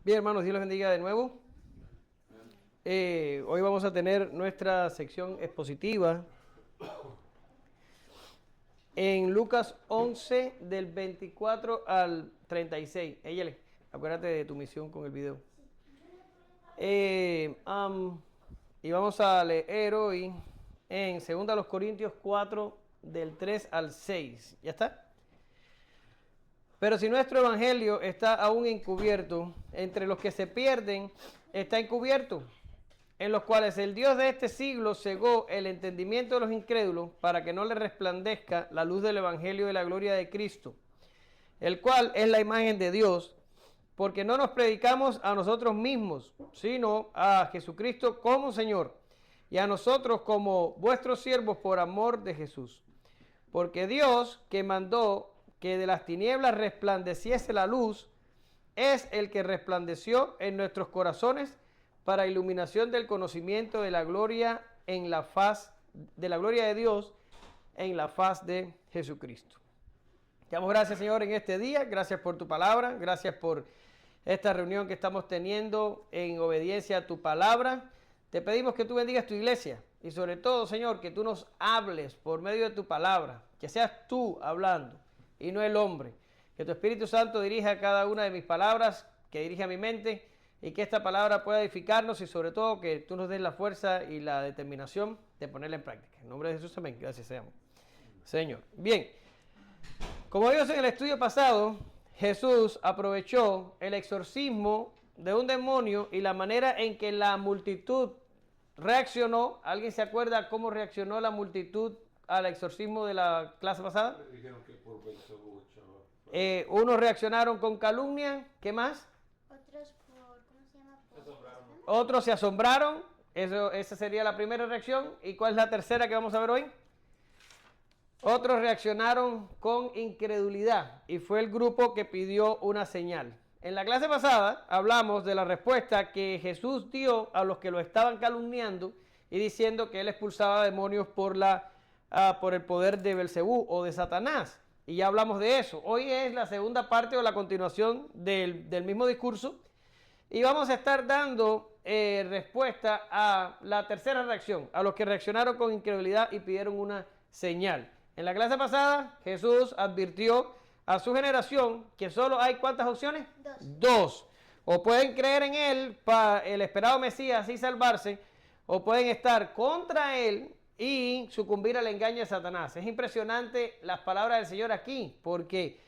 Bien, hermanos, Dios los bendiga de nuevo. Hoy vamos a tener nuestra sección expositiva en Lucas 11 del 24 al 36. Éyale, acuérdate de tu misión con el video. Y vamos a leer hoy en 2 Corintios 4 del 3 al 6. ¿Ya está? Pero si nuestro evangelio está aún encubierto, entre los que se pierden está encubierto, en los cuales el Dios de este siglo cegó el entendimiento de los incrédulos para que no les resplandezca la luz del evangelio de la gloria de Cristo, el cual es la imagen de Dios, porque no nos predicamos a nosotros mismos, sino a Jesucristo como Señor, y a nosotros como vuestros siervos por amor de Jesús. Porque Dios, que mandó que de las tinieblas resplandeciese la luz, es el que resplandeció en nuestros corazones para iluminación del conocimiento de la gloria en la faz de la gloria de Dios en la faz de Jesucristo. Te damos gracias, Señor, en este día. Gracias por tu palabra. Gracias por esta reunión que estamos teniendo en obediencia a tu palabra. Te pedimos que tú bendigas tu iglesia y sobre todo, Señor, que tú nos hables por medio de tu palabra, que seas tú hablando y no el hombre. Que tu Espíritu Santo dirija cada una de mis palabras, que dirija mi mente y que esta palabra pueda edificarnos y sobre todo que tú nos des la fuerza y la determinación de ponerla en práctica. En nombre de Jesús, amén. Gracias, Señor. Bien, como vimos en el estudio pasado, Jesús aprovechó el exorcismo de un demonio y la manera en que la multitud reaccionó. ¿Alguien se acuerda cómo reaccionó la multitud al exorcismo de la clase pasada? Dijeron que por Belcebú, unos reaccionaron con calumnia. ¿Qué más? Otros por, ¿cómo se llama? Otros se asombraron. Esa sería la primera reacción. ¿Y cuál es la tercera que vamos a ver hoy? Otros reaccionaron con incredulidad y fue el grupo que pidió una señal. En la clase pasada hablamos de la respuesta que Jesús dio a los que lo estaban calumniando y diciendo que él expulsaba demonios por el poder de Belcebú o de Satanás. Y ya hablamos de eso. Hoy es la segunda parte o la continuación del mismo discurso. Y vamos a estar dando respuesta a la tercera reacción, a los que reaccionaron con incredulidad y pidieron una señal. En la clase pasada, Jesús advirtió a su generación que solo hay ¿cuántas opciones? Dos. O pueden creer en él para el esperado Mesías y salvarse, o pueden estar contra él y sucumbir al engaño de Satanás. Es impresionante las palabras del Señor aquí, porque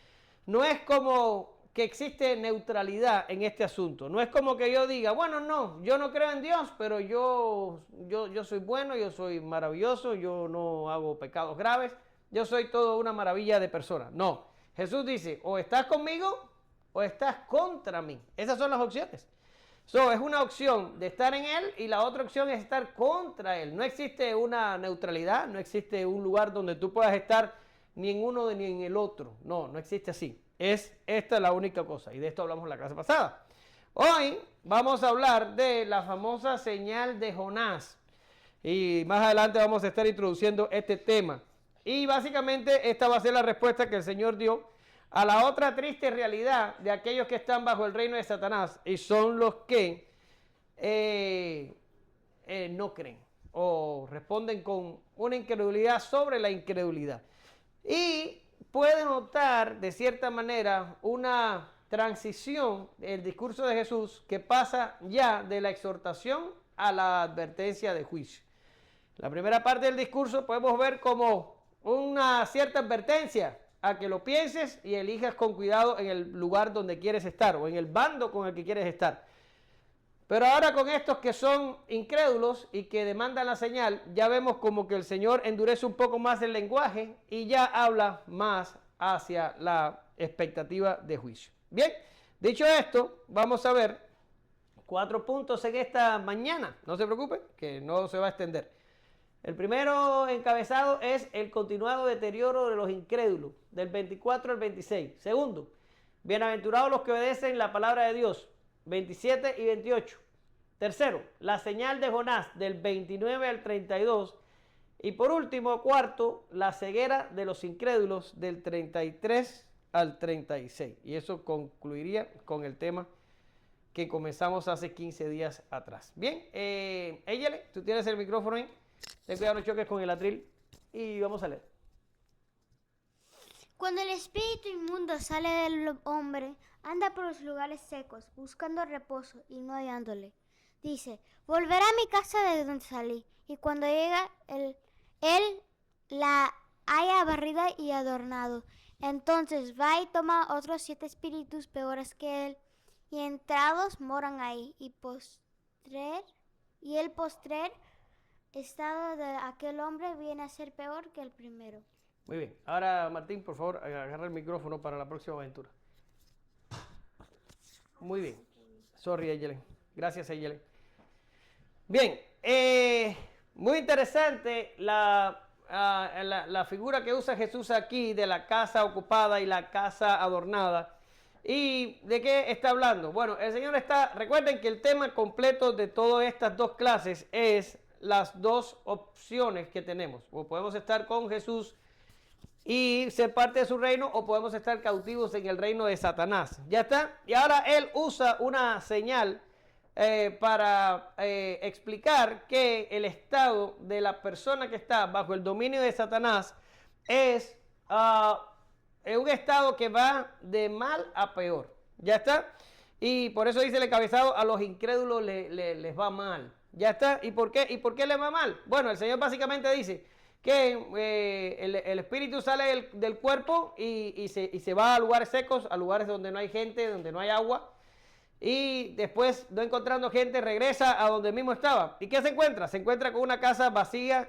no es como que existe neutralidad en este asunto. No es como que yo diga, bueno, no, yo no creo en Dios, pero yo soy bueno, yo soy maravilloso, yo no hago pecados graves, yo soy todo una maravilla de persona. No, Jesús dice, o estás conmigo o estás contra mí. Esas son las opciones. Es una opción de estar en Él y la otra opción es estar contra Él. No existe una neutralidad, no existe un lugar donde tú puedas estar ni en uno ni en el otro. No, no existe así. Esta es la única cosa y de esto hablamos en la clase pasada. Hoy vamos a hablar de la famosa señal de Jonás y más adelante vamos a estar introduciendo este tema. Y básicamente esta va a ser la respuesta que el Señor dio a la otra triste realidad de aquellos que están bajo el reino de Satanás y son los que no creen o responden con una incredulidad sobre la incredulidad. Y puede notar de cierta manera una transición del discurso de Jesús que pasa ya de la exhortación a la advertencia de juicio. La primera parte del discurso podemos ver como una cierta advertencia a que lo pienses y elijas con cuidado en el lugar donde quieres estar o en el bando con el que quieres estar. Pero ahora con estos que son incrédulos y que demandan la señal, ya vemos como que el Señor endurece un poco más el lenguaje y ya habla más hacia la expectativa de juicio. Bien, dicho esto, vamos a ver 4 puntos en esta mañana. No se preocupen, que no se va a extender. El primero encabezado es el continuado deterioro de los incrédulos, del 24 al 26. Segundo, bienaventurados los que obedecen la palabra de Dios, 27 y 28. Tercero, la señal de Jonás, del 29 al 32. Y por último, cuarto, la ceguera de los incrédulos, del 33 al 36. Y eso concluiría con el tema que comenzamos hace 15 días atrás. Bien, Eyele, tú tienes el micrófono ahí. Ten cuidado, no choques con el atril. Y vamos a leer. Cuando el espíritu inmundo sale del hombre, anda por los lugares secos, buscando reposo y no hallándole. Dice, volveré a mi casa de donde salí. Y cuando llega, él la haya barrida y adornado. Entonces va y toma otros 7 espíritus peores que él, y entrados moran ahí. Y el postrer estado de aquel hombre viene a ser peor que el primero. Muy bien. Ahora, Martín, por favor, agarra el micrófono para la próxima aventura. Muy bien. Sorry, Eyelen. Gracias, Eyelen. Bien. Muy interesante la figura que usa Jesús aquí de la casa ocupada y la casa adornada. ¿Y de qué está hablando? Bueno, el Señor recuerden que el tema completo de todas estas dos clases es las dos opciones que tenemos. O podemos estar con Jesús y ser parte de su reino, o podemos estar cautivos en el reino de Satanás. ¿Ya está? Y ahora él usa una señal para explicar que el estado de la persona que está bajo el dominio de Satanás es un estado que va de mal a peor. ¿Ya está? Y por eso dice el encabezado, a los incrédulos les va mal. ¿Ya está? ¿Y por qué? ¿Y por qué les va mal? Bueno, el Señor básicamente dice que el espíritu sale del cuerpo y se va a lugares secos, a lugares donde no hay gente, donde no hay agua. Y después, no encontrando gente, regresa a donde mismo estaba. ¿Y qué se encuentra? Se encuentra con una casa vacía,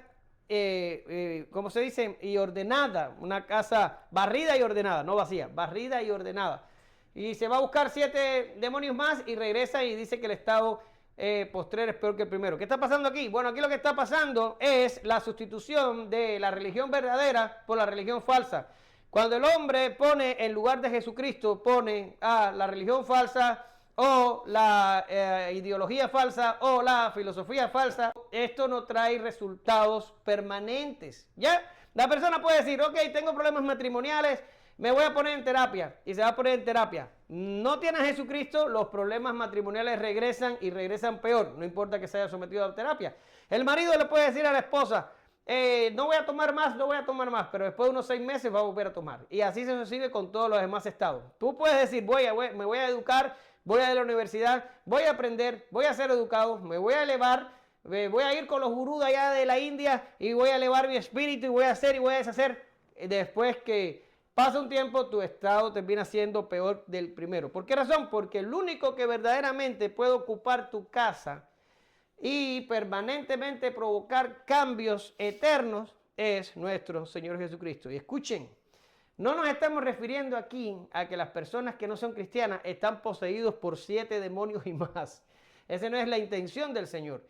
¿cómo se dice? Y ordenada. Una casa barrida y ordenada, no vacía, barrida y ordenada. Y se va a buscar 7 demonios más y regresa y dice que el estado postrer es peor que el primero. ¿Qué está pasando aquí? Bueno, aquí lo que está pasando es la sustitución de la religión verdadera por la religión falsa. Cuando el hombre pone en lugar de Jesucristo, pone a la religión falsa o la ideología falsa o la filosofía falsa, esto no trae resultados permanentes. ¿Ya? La persona puede decir, ok, tengo problemas matrimoniales, me voy a poner en terapia, y se va a poner en terapia. No tiene a Jesucristo, los problemas matrimoniales regresan y regresan peor, no importa que se haya sometido a terapia. El marido le puede decir a la esposa, no voy a tomar más, pero después de unos 6 meses va a volver a tomar. Y así se sucede con todos los demás estados. Tú puedes decir, me voy a educar, voy a ir a la universidad, voy a aprender, voy a ser educado, me voy a elevar, voy a ir con los gurús allá de la India y voy a elevar mi espíritu y voy a hacer y voy a deshacer. Después que pasa un tiempo, tu estado termina siendo peor del primero. ¿Por qué razón? Porque el único que verdaderamente puede ocupar tu casa y permanentemente provocar cambios eternos es nuestro Señor Jesucristo. Y escuchen, no nos estamos refiriendo aquí a que las personas que no son cristianas están poseídos por 7 demonios y más. Esa no es la intención del Señor.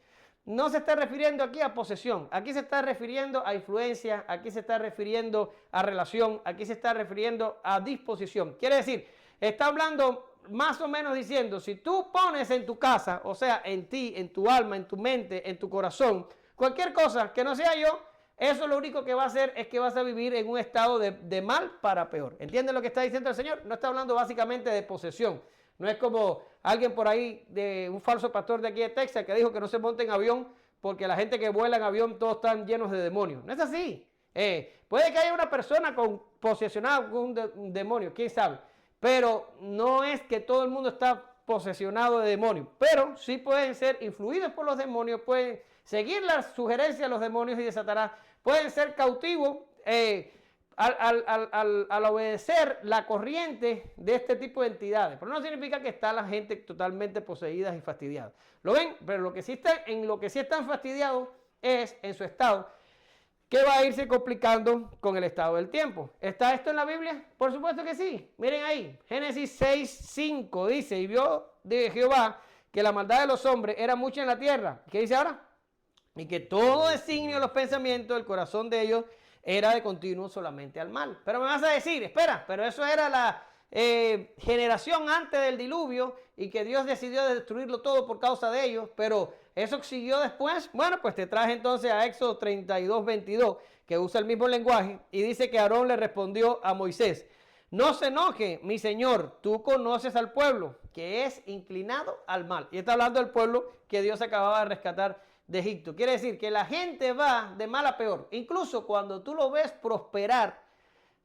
No se está refiriendo aquí a posesión, aquí se está refiriendo a influencia, aquí se está refiriendo a relación, aquí se está refiriendo a disposición. Quiere decir, está hablando más o menos diciendo, si tú pones en tu casa, o sea, en ti, en tu alma, en tu mente, en tu corazón, cualquier cosa que no sea yo, eso lo único que va a hacer es que vas a vivir en un estado de mal para peor. ¿Entienden lo que está diciendo el Señor? No está hablando básicamente de posesión. No es como alguien por ahí, de un falso pastor de aquí de Texas, que dijo que no se monte en avión porque la gente que vuela en avión todos están llenos de demonios. No es así. Puede que haya una persona posesionada con un demonio, quién sabe. Pero no es que todo el mundo está posesionado de demonios. Pero sí pueden ser influidos por los demonios, pueden seguir las sugerencias de los demonios y de Satanás, pueden ser cautivos al obedecer la corriente de este tipo de entidades. Pero no significa que está la gente totalmente poseída y fastidiada. ¿Lo ven? Pero en lo que sí están fastidiados es en su estado, que va a irse complicando con el estado del tiempo. ¿Está esto en la Biblia? Por supuesto que sí. Miren ahí, Génesis 6:5 dice, y vio de Jehová que la maldad de los hombres era mucha en la tierra. ¿Qué dice ahora? Y que todo designio de los pensamientos del corazón de ellos era de continuo solamente al mal. Pero me vas a decir, espera, pero eso era la generación antes del diluvio y que Dios decidió destruirlo todo por causa de ellos, pero eso siguió después. Bueno, pues te traje entonces a Éxodo 32:22, que usa el mismo lenguaje y dice que Aarón le respondió a Moisés, No se enoje, mi señor, tú conoces al pueblo que es inclinado al mal. Y está hablando del pueblo que Dios acababa de rescatar de Egipto. Quiere decir que la gente va de mal a peor. Incluso cuando tú lo ves prosperar,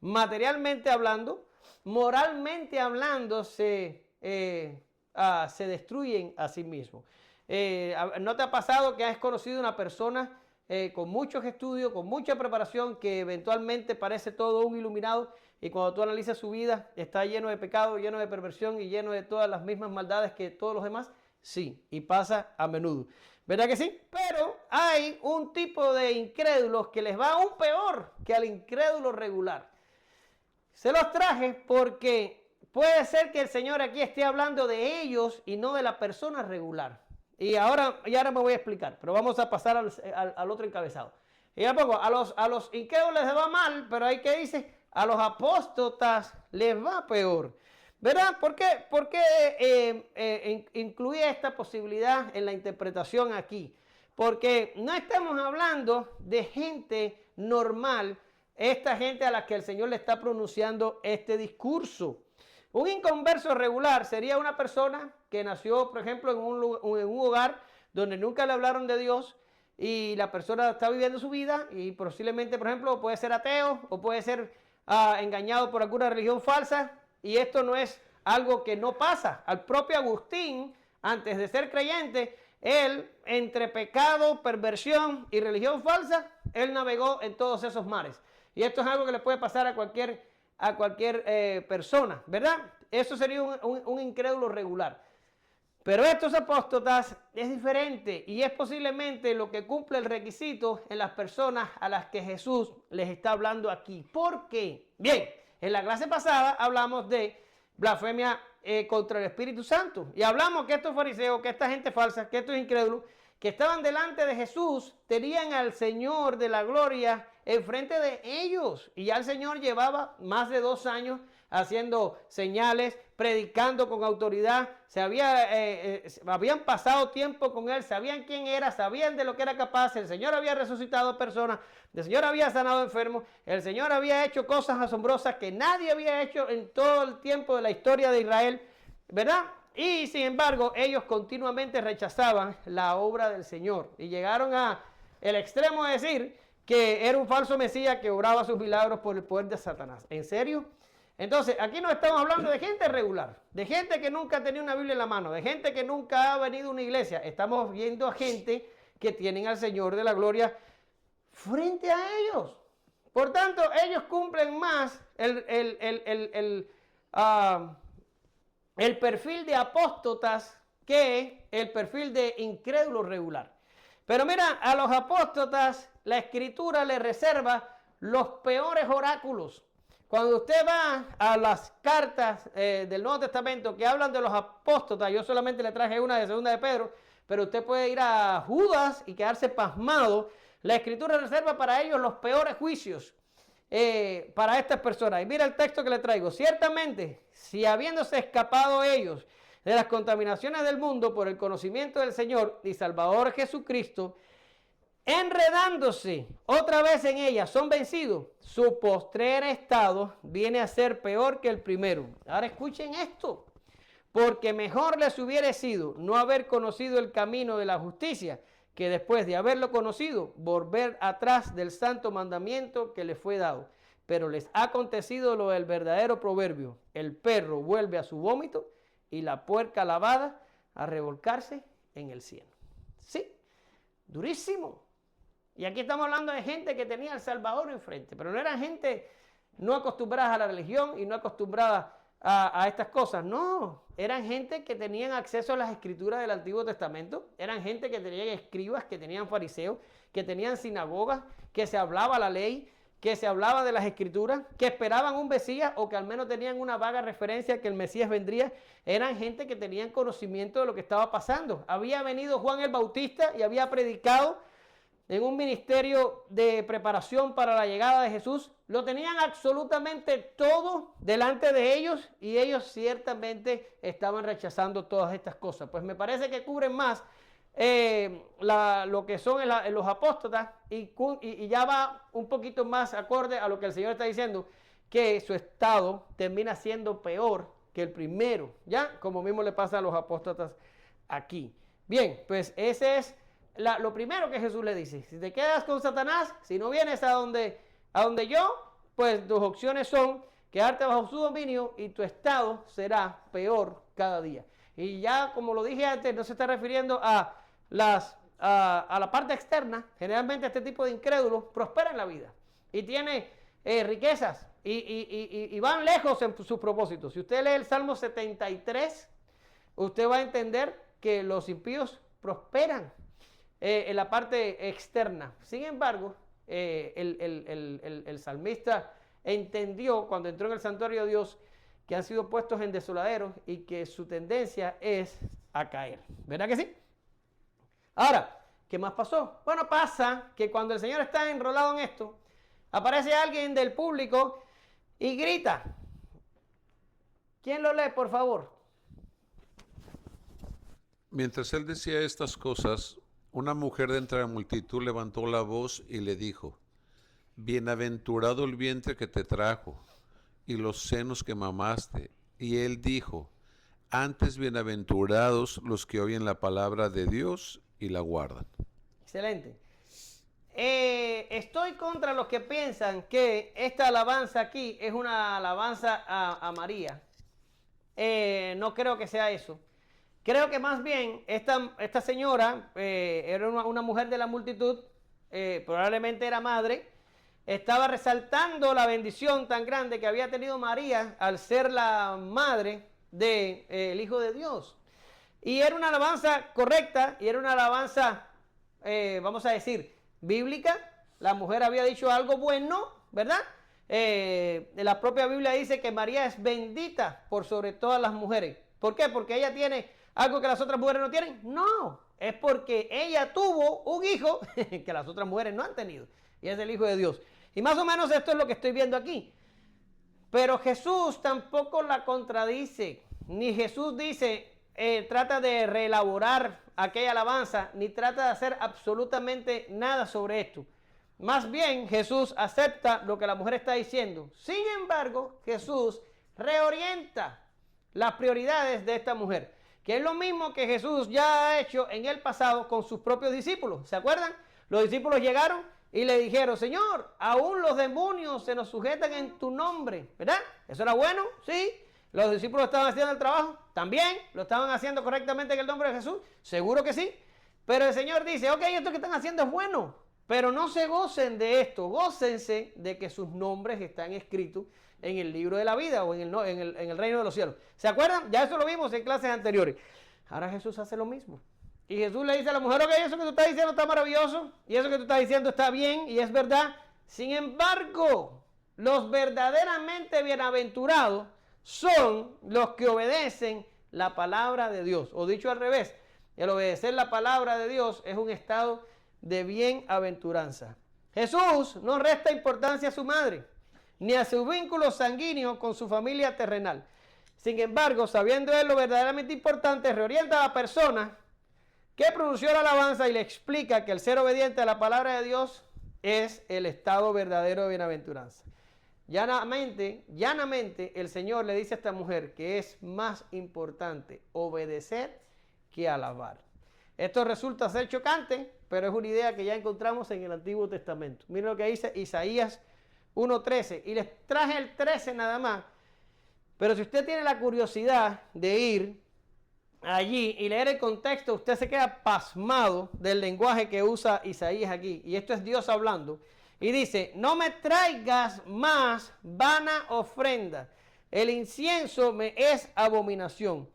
materialmente hablando, moralmente hablando, se destruyen a sí mismos. ¿No te ha pasado que has conocido una persona con muchos estudios, con mucha preparación, que eventualmente parece todo un iluminado, y cuando tú analizas su vida está lleno de pecado, lleno de perversión y lleno de todas las mismas maldades que todos los demás? Sí, y pasa a menudo. ¿Verdad que sí? Pero hay un tipo de incrédulos que les va aún peor que al incrédulo regular. Se los traje porque puede ser que el Señor aquí esté hablando de ellos y no de la persona regular. Y ahora me voy a explicar, pero vamos a pasar al otro encabezado. Y a poco, a los incrédulos les va mal, pero hay que dice, a los apóstatas les va peor. ¿Verdad? ¿Por qué incluía esta posibilidad en la interpretación aquí? Porque no estamos hablando de gente normal, esta gente a la que el Señor le está pronunciando este discurso. Un inconverso regular sería una persona que nació, por ejemplo, en un hogar donde nunca le hablaron de Dios, y la persona está viviendo su vida y posiblemente, por ejemplo, puede ser ateo o puede ser engañado por alguna religión falsa, y esto no es algo que no pasa. Al propio Agustín, antes de ser creyente, él, entre pecado, perversión y religión falsa, él navegó en todos esos mares. Y esto es algo que le puede pasar a cualquier persona, ¿verdad? Eso sería un incrédulo regular. Pero estos apóstatas es diferente, y es posiblemente lo que cumple el requisito en las personas a las que Jesús les está hablando aquí. ¿Por qué? Bien, en la clase pasada hablamos de blasfemia contra el Espíritu Santo, y hablamos que estos fariseos, que esta gente falsa, que estos incrédulos que estaban delante de Jesús tenían al Señor de la gloria enfrente de ellos, y ya el Señor llevaba más de 2 años haciendo señales, predicando con autoridad. Habían pasado tiempo con él, sabían quién era, sabían de lo que era capaz. El Señor había resucitado personas, el Señor había sanado enfermos, el Señor había hecho cosas asombrosas que nadie había hecho en todo el tiempo de la historia de Israel, ¿verdad? Y sin embargo, ellos continuamente rechazaban la obra del Señor y llegaron a el extremo de decir que era un falso Mesías que obraba sus milagros por el poder de Satanás. ¿En serio? Entonces, aquí no estamos hablando de gente regular, de gente que nunca ha tenido una Biblia en la mano, de gente que nunca ha venido a una iglesia. Estamos viendo a gente que tienen al Señor de la gloria frente a ellos. Por tanto, ellos cumplen más el perfil de apóstatas que el perfil de incrédulo regular. Pero mira, a los apóstatas la Escritura les reserva los peores oráculos. Cuando usted va a las cartas del Nuevo Testamento que hablan de los apóstatas, yo solamente le traje una de Segunda de Pedro, pero usted puede ir a Judas y quedarse pasmado. La Escritura reserva para ellos los peores juicios para estas personas. Y mira el texto que le traigo. Ciertamente, si habiéndose escapado ellos de las contaminaciones del mundo por el conocimiento del Señor y Salvador Jesucristo, enredándose otra vez en ella, son vencidos, su postrer estado viene a ser peor que el primero. Ahora escuchen esto: porque mejor les hubiera sido no haber conocido el camino de la justicia, que después de haberlo conocido, volver atrás del santo mandamiento que les fue dado. Pero les ha acontecido lo del verdadero proverbio: el perro vuelve a su vómito y la puerca lavada a revolcarse en el cieno. Sí, durísimo. Y aquí estamos hablando de gente que tenía al Salvador enfrente, pero no eran gente no acostumbrada a la religión y no acostumbrada a estas cosas. No, eran gente que tenían acceso a las escrituras del Antiguo Testamento, eran gente que tenían escribas, que tenían fariseos, que tenían sinagogas, que se hablaba la ley, que se hablaba de las escrituras, que esperaban un Mesías o que al menos tenían una vaga referencia que el Mesías vendría. Eran gente que tenían conocimiento de lo que estaba pasando. Había venido Juan el Bautista y había predicado en un ministerio de preparación para la llegada de Jesús. Lo tenían absolutamente todo delante de ellos y ellos ciertamente estaban rechazando todas estas cosas. Pues me parece que cubren más lo que son los apóstatas y ya va un poquito más acorde a lo que el Señor está diciendo, que su estado termina siendo peor que el primero, ¿ya? Como mismo le pasa a los apóstatas aquí. Bien, pues ese es lo primero que Jesús le dice. Si te quedas con Satanás, si no vienes a donde yo, pues tus opciones son quedarte bajo su dominio y tu estado será peor cada día. Y ya, como lo dije antes, no se está refiriendo a la parte externa. Generalmente este tipo de incrédulos prospera en la vida y tiene riquezas y van lejos en sus propósitos. Si usted lee el Salmo 73, usted va a entender que los impíos prosperan en la parte externa. Sin embargo, el salmista entendió cuando entró en el santuario de Dios que han sido puestos en desoladeros y que su tendencia es a caer. ¿Verdad que sí? Ahora, ¿qué más pasó? Bueno, pasa que cuando el Señor está enrolado en esto, aparece alguien del público y grita. ¿Quién lo lee, por favor? Mientras él decía estas cosas, una mujer de entre la multitud levantó la voz y le dijo: Bienaventurado el vientre que te trajo y los senos que mamaste. Y él dijo: Antes bienaventurados los que oyen la palabra de Dios y la guardan. Excelente. Estoy contra los que piensan que esta alabanza aquí es una alabanza a María. No creo que sea eso. Creo que más bien esta señora era una mujer de la multitud, probablemente era madre, estaba resaltando la bendición tan grande que había tenido María al ser la madre del Hijo de Dios. Y era una alabanza correcta y era una alabanza, vamos a decir, bíblica. La mujer había dicho algo bueno, ¿verdad? La propia Biblia dice que María es bendita por sobre todas las mujeres. ¿Por qué? Porque ella tiene algo que las otras mujeres no tienen. No, es porque ella tuvo un hijo que las otras mujeres no han tenido. Y es el Hijo de Dios. Y más o menos esto es lo que estoy viendo aquí. Pero Jesús tampoco la contradice. Ni Jesús dice, trata de reelaborar aquella alabanza, ni trata de hacer absolutamente nada sobre esto. Más bien, Jesús acepta lo que la mujer está diciendo. Sin embargo, Jesús reorienta las prioridades de esta mujer, que es lo mismo que Jesús ya ha hecho en el pasado con sus propios discípulos. ¿Se acuerdan? Los discípulos llegaron y le dijeron: Señor, aún los demonios se nos sujetan en tu nombre, ¿verdad? ¿Eso era bueno? Sí. ¿Los discípulos estaban haciendo el trabajo? También. ¿Lo estaban haciendo correctamente en el nombre de Jesús? Seguro que sí. Pero el Señor dice: ok, esto que están haciendo es bueno, pero no se gocen de esto, gócense de que sus nombres están escritos en el libro de la vida o en el reino de los cielos. ¿Se acuerdan? Ya eso lo vimos en clases anteriores. Ahora Jesús hace lo mismo. Y Jesús le dice a la mujer: ok, eso que tú estás diciendo está maravilloso, y eso que tú estás diciendo está bien, y es verdad. Sin embargo, los verdaderamente bienaventurados son los que obedecen la palabra de Dios. O dicho al revés, el obedecer la palabra de Dios es un estado de bienaventuranza. Jesús no resta importancia a su madre, ni a su vínculo sanguíneo con su familia terrenal. Sin embargo, sabiendo él lo verdaderamente importante, reorienta a la persona que pronunció la alabanza y le explica que el ser obediente a la palabra de Dios es el estado verdadero de bienaventuranza. Llanamente, el Señor le dice a esta mujer que es más importante obedecer que alabar. Esto resulta ser chocante, pero es una idea que ya encontramos en el Antiguo Testamento. Miren lo que dice Isaías 1:13, y les traje el 13 nada más, pero si usted tiene la curiosidad de ir allí y leer el contexto, usted se queda pasmado del lenguaje que usa Isaías aquí, y esto es Dios hablando, y dice: no me traigas más vana ofrenda, el incienso me es abominación.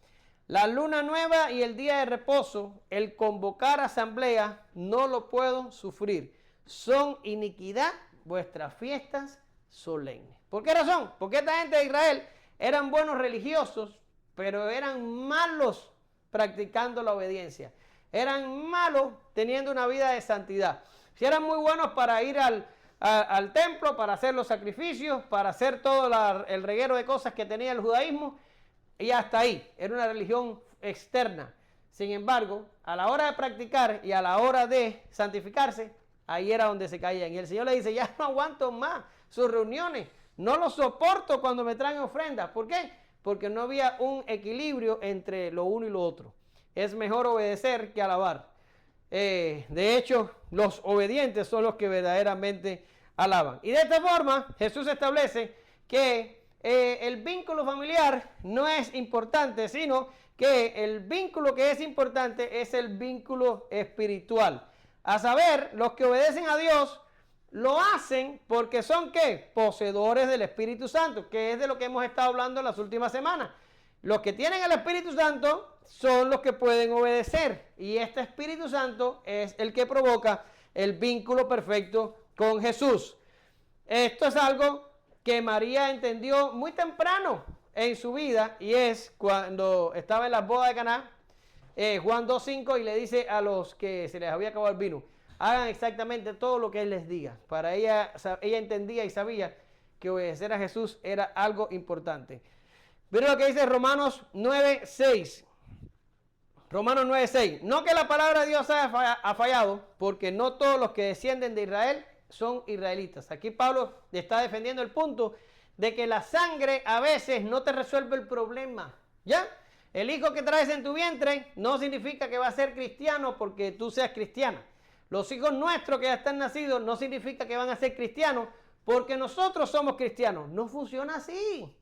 La luna nueva y el día de reposo, el convocar asamblea, no lo puedo sufrir. Son iniquidad vuestras fiestas solemnes. ¿Por qué razón? Porque esta gente de Israel eran buenos religiosos, pero eran malos practicando la obediencia. Eran malos teniendo una vida de santidad. Si eran muy buenos para ir al templo, para hacer los sacrificios, para hacer todo el reguero de cosas que tenía el judaísmo, y hasta ahí, era una religión externa. Sin embargo, a la hora de practicar y a la hora de santificarse, ahí era donde se caían. Y el Señor le dice: ya no aguanto más sus reuniones, No lo soporto cuando me traen ofrendas. ¿Por qué? Porque no había un equilibrio entre lo uno y lo otro. Es mejor obedecer que alabar. De hecho, los obedientes son los que verdaderamente alaban. Y de esta forma, Jesús establece que el vínculo familiar no es importante, sino que el vínculo que es importante es el vínculo espiritual. A saber, los que obedecen a Dios lo hacen porque son ¿qué? Poseedores del Espíritu Santo, que es de lo que hemos estado hablando en las últimas semanas. Los que tienen el Espíritu Santo son los que pueden obedecer, y este Espíritu Santo es el que provoca el vínculo perfecto con Jesús. Esto es algo que María entendió muy temprano en su vida, y es cuando estaba en las bodas de Caná, Juan 2:5, y le dice a los que se les había acabado el vino, hagan exactamente todo lo que Él les diga. Para ella entendía y sabía que obedecer a Jesús era algo importante. Miren lo que dice Romanos 9:6. Romanos 9:6. No que la palabra de Dios ha fallado, porque no todos los que descienden de Israel son israelitas. Aquí Pablo está defendiendo el punto de que la sangre a veces no te resuelve el problema. ¿Ya? El hijo que traes en tu vientre no significa que va a ser cristiano porque tú seas cristiana. Los hijos nuestros que ya están nacidos no significa que van a ser cristianos porque nosotros somos cristianos. No funciona así.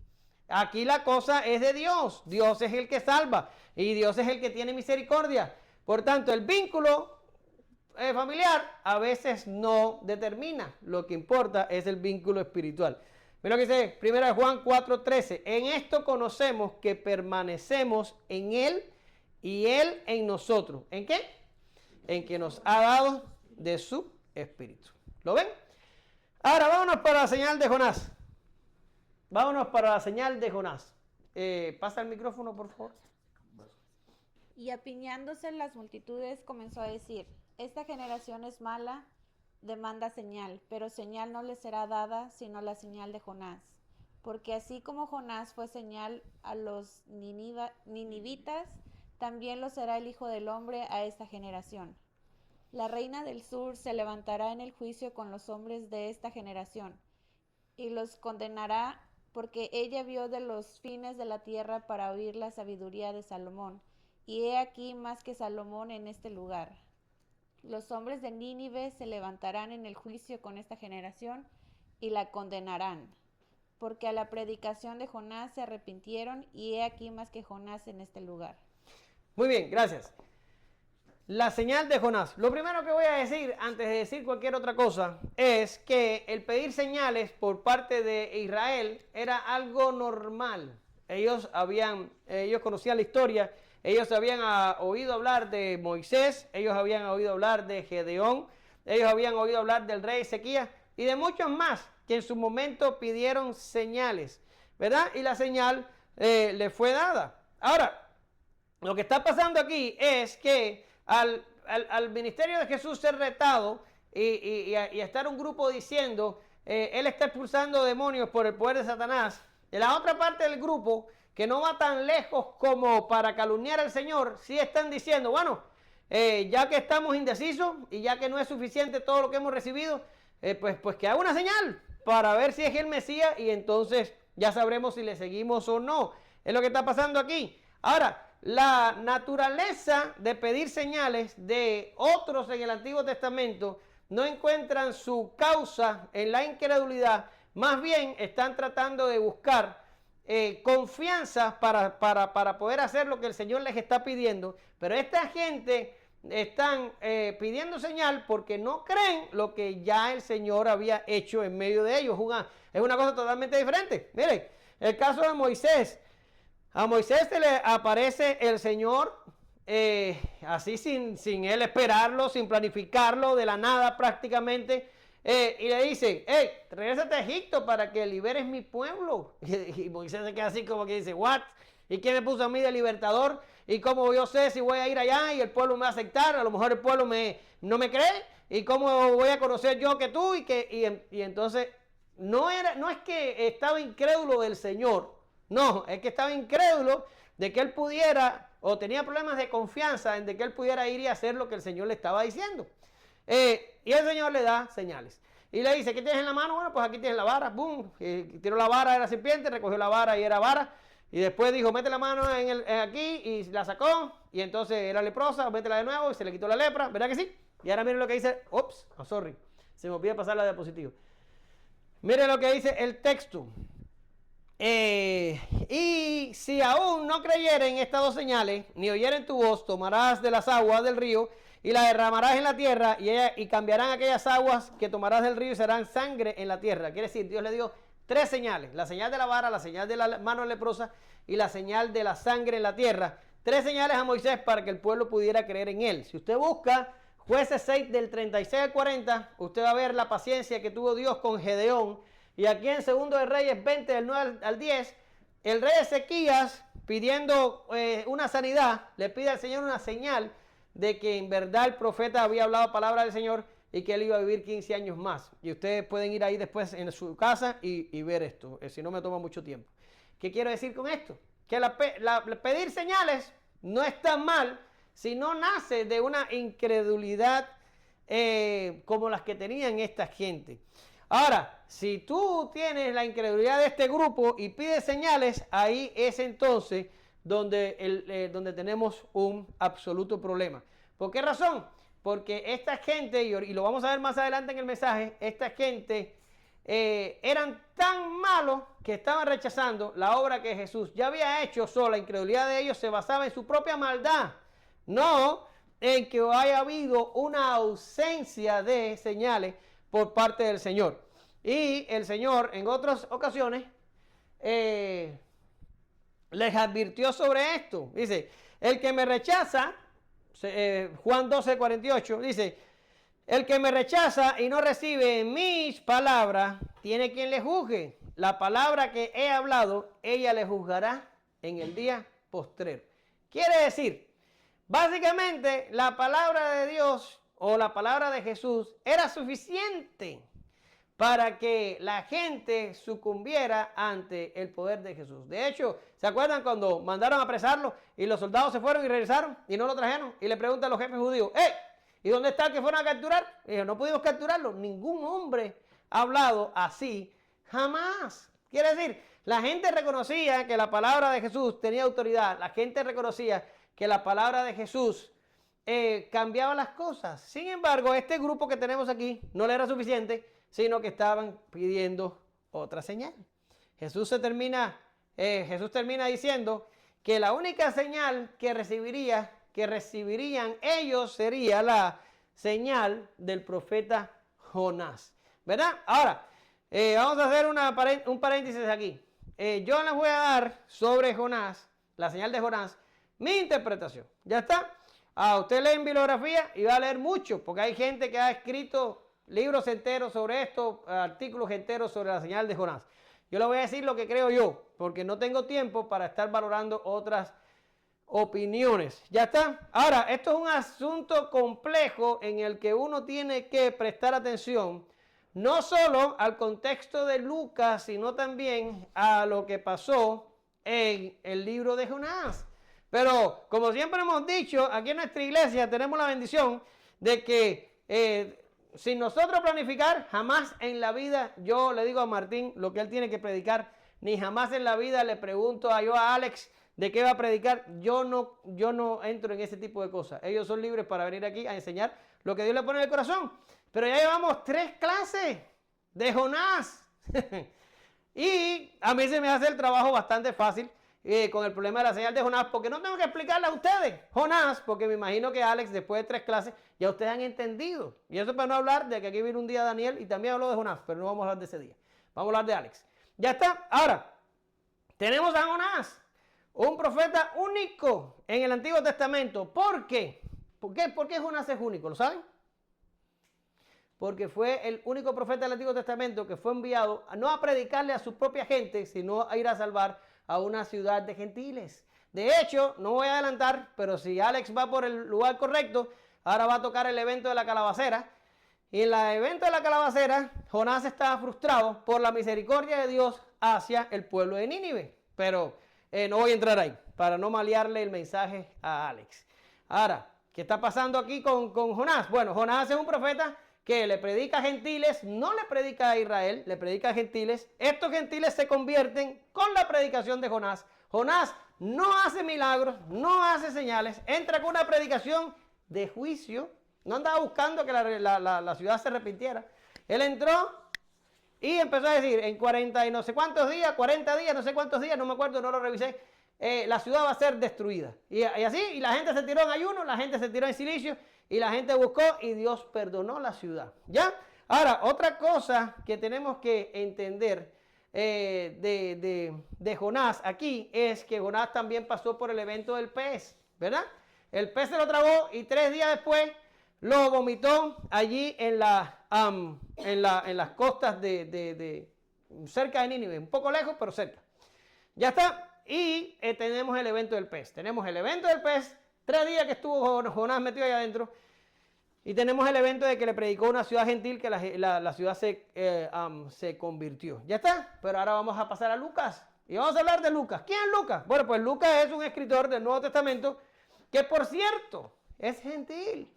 Aquí la cosa es de Dios. Dios es el que salva y Dios es el que tiene misericordia. Por tanto, el vínculo familiar a veces no determina. Lo que importa es el vínculo espiritual. Mira lo que dice 1 Juan 4:13. En esto conocemos que permanecemos en Él y Él en nosotros. ¿En qué? En que nos ha dado de su espíritu. ¿Lo ven? Ahora vámonos para la señal de Jonás. Vámonos para la señal de Jonás. Pasa el micrófono, por favor. Y apiñándose las multitudes comenzó a decir, esta generación es mala, demanda señal, pero señal no le será dada sino la señal de Jonás. Porque así como Jonás fue señal a los ninivitas, también lo será el Hijo del Hombre a esta generación. La reina del sur se levantará en el juicio con los hombres de esta generación, y los condenará porque ella vio de los fines de la tierra para oír la sabiduría de Salomón, y he aquí más que Salomón en este lugar. Los hombres de Nínive se levantarán en el juicio con esta generación, y la condenarán, porque a la predicación de Jonás se arrepintieron, y he aquí más que Jonás en este lugar. Muy bien, gracias. La señal de Jonás. Lo primero que voy a decir, antes de decir cualquier otra cosa, es que el pedir señales por parte de Israel era algo normal. Ellos conocían la historia, ellos habían oído hablar de Moisés, ellos habían oído hablar de Gedeón, ellos habían oído hablar del rey Ezequías y de muchos más que en su momento pidieron señales, ¿verdad? Y la señal le fue dada. Ahora, lo que está pasando aquí es que al ministerio de Jesús ser retado y a estar un grupo diciendo, Él está expulsando demonios por el poder de Satanás, de la otra parte del grupo, que no va tan lejos como para calumniar al Señor, sí están diciendo, bueno, ya que estamos indecisos y ya que no es suficiente todo lo que hemos recibido, pues que haga una señal para ver si es el Mesías y entonces ya sabremos si le seguimos o no. Es lo que está pasando aquí. Ahora, la naturaleza de pedir señales de otros en el Antiguo Testamento no encuentran su causa en la incredulidad, más bien están tratando de buscar confianza para poder hacer lo que el Señor les está pidiendo, pero esta gente están pidiendo señal porque no creen lo que ya el Señor había hecho en medio de ellos. Es una cosa totalmente diferente. Miren, el caso de Moisés. A Moisés se le aparece el Señor así sin él esperarlo, sin planificarlo, de la nada prácticamente, y le dice, hey, regrésate a Egipto para que liberes mi pueblo. Y Moisés se queda así como que dice, what? ¿Y quién me puso a mí de libertador? ¿Y cómo yo sé si voy a ir allá y el pueblo me va a aceptar? A lo mejor el pueblo no me cree. ¿Y cómo voy a conocer yo que tú? Y entonces no es que estaba incrédulo del Señor. No, es que estaba incrédulo de que él pudiera, o tenía problemas de confianza en de que él pudiera ir y hacer lo que el Señor le estaba diciendo. Y el Señor le da señales. y le dice, ¿qué tienes en la mano? Bueno, pues aquí tienes la vara, boom, tiró la vara de la serpiente, recogió la vara y era vara, y después dijo, mete la mano aquí, y la sacó, y entonces era leprosa, métela de nuevo, y se le quitó la lepra, ¿verdad que sí? Y ahora miren lo que dice, ups, oh, sorry, se me olvidó pasar la diapositiva. Miren lo que dice el texto. Y si aún no creyeren estas dos señales, ni oyeren tu voz, tomarás de las aguas del río y las derramarás en la tierra y cambiarán aquellas aguas que tomarás del río y serán sangre en la tierra. Quiere decir, Dios le dio tres señales, la señal de la vara, la señal de la mano leprosa y la señal de la sangre en la tierra. Tres señales a Moisés para que el pueblo pudiera creer en él. Si usted busca Jueces 6 del 36 al 40, usted va a ver la paciencia que tuvo Dios con Gedeón. Y aquí en Segundo de Reyes 20 del 9 al 10, el rey Ezequías pidiendo una sanidad, le pide al Señor una señal de que en verdad el profeta había hablado palabra del Señor y que él iba a vivir 15 años más. Y ustedes pueden ir ahí después en su casa y ver esto, si no me toma mucho tiempo. ¿Qué quiero decir con esto? Que pedir señales no es tan mal si no nace de una incredulidad como las que tenían esta gente. Ahora, si tú tienes la incredulidad de este grupo y pides señales, ahí es entonces donde tenemos un absoluto problema. ¿Por qué razón? Porque esta gente, y lo vamos a ver más adelante en el mensaje, esta gente eran tan malos que estaban rechazando la obra que Jesús ya había hecho. La incredulidad de ellos se basaba en su propia maldad, no en que haya habido una ausencia de señales por parte del Señor. Y el Señor en otras ocasiones les advirtió sobre esto. Dice, el que me rechaza, Juan 12, 48, dice, el que me rechaza y no recibe mis palabras, tiene quien le juzgue. La palabra que he hablado, ella le juzgará en el día postrero. Quiere decir, básicamente, la palabra de Dios o la palabra de Jesús era suficiente para que la gente sucumbiera ante el poder de Jesús. De hecho, ¿se acuerdan cuando mandaron a apresarlo y los soldados se fueron y regresaron y no lo trajeron? Y le preguntan a los jefes judíos, ¿y dónde está el que fueron a capturar? Y dijo, no pudimos capturarlo. Ningún hombre ha hablado así jamás. Quiere decir, la gente reconocía que la palabra de Jesús tenía autoridad. La gente reconocía que la palabra de Jesús cambiaba las cosas. Sin embargo, este grupo que tenemos aquí no le era suficiente, sino que estaban pidiendo otra señal. Jesús termina diciendo que la única señal que recibirían ellos sería la señal del profeta Jonás. ¿Verdad? Ahora, vamos a hacer un paréntesis aquí. Yo les voy a dar sobre Jonás, la señal de Jonás, mi interpretación. ¿Ya está? Usted lee en bibliografía y va a leer mucho, porque hay gente que ha escrito libros enteros sobre esto, artículos enteros sobre la señal de Jonás. Yo le voy a decir lo que creo yo, porque no tengo tiempo para estar valorando otras opiniones. ¿Ya está? Ahora, esto es un asunto complejo en el que uno tiene que prestar atención, no solo al contexto de Lucas, sino también a lo que pasó en el libro de Jonás. Pero, como siempre hemos dicho, aquí en nuestra iglesia tenemos la bendición de que sin nosotros planificar, jamás en la vida yo le digo a Martín lo que él tiene que predicar, ni jamás en la vida le pregunto a Alex de qué va a predicar. Yo no entro en ese tipo de cosas. Ellos son libres para venir aquí a enseñar lo que Dios le pone en el corazón. Pero ya llevamos 3 clases de Jonás. Y a mí se me hace el trabajo bastante fácil con el problema de la señal de Jonás, porque no tengo que explicarle a ustedes Jonás, porque me imagino que Alex, después de 3 clases, ya ustedes han entendido. Y eso para no hablar de que aquí viene un día Daniel y también habló de Jonás, pero no vamos a hablar de ese día. Vamos a hablar de Alex. Ya está. Ahora, tenemos a Jonás, un profeta único en el Antiguo Testamento. ¿Por qué? ¿Por qué Jonás es único? ¿Lo saben? Porque fue el único profeta del Antiguo Testamento que fue enviado no a predicarle a su propia gente, sino a ir a salvar a una ciudad de gentiles. De hecho, no voy a adelantar, pero si Alex va por el lugar correcto, ahora va a tocar el evento de la calabacera. Y en el evento de la calabacera, Jonás estaba frustrado por la misericordia de Dios hacia el pueblo de Nínive. Pero no voy a entrar ahí, para no malearle el mensaje a Alex. Ahora, ¿qué está pasando aquí con Jonás? Bueno, Jonás es un profeta que le predica a gentiles, no le predica a Israel, le predica a gentiles. Estos gentiles se convierten con la predicación de Jonás. Jonás no hace milagros, no hace señales, entra con una predicación de juicio. No andaba buscando que la ciudad se arrepintiera. Él entró y empezó a decir, en 40 y no sé cuántos días, 40 días, no sé cuántos días, no me acuerdo, no lo revisé, la ciudad va a ser destruida. Y así, y la gente se tiró en ayuno, la gente se tiró en silicio, y la gente buscó, y Dios perdonó la ciudad. ¿Ya? Ahora, otra cosa que tenemos que entender de Jonás aquí, es que Jonás también pasó por el evento del pez, ¿verdad? El pez se lo tragó, y 3 días después lo vomitó allí en las costas cerca de Nínive, un poco lejos, pero cerca. Ya está. Y tenemos el evento del pez. Tenemos el evento del pez, 3 días que estuvo Jonás metido ahí adentro. Y tenemos el evento de que le predicó a una ciudad gentil, que la ciudad se convirtió. Ya está. Pero ahora vamos a pasar a Lucas. Y vamos a hablar de Lucas. ¿Quién es Lucas? Bueno, pues Lucas es un escritor del Nuevo Testamento que, por cierto, es gentil.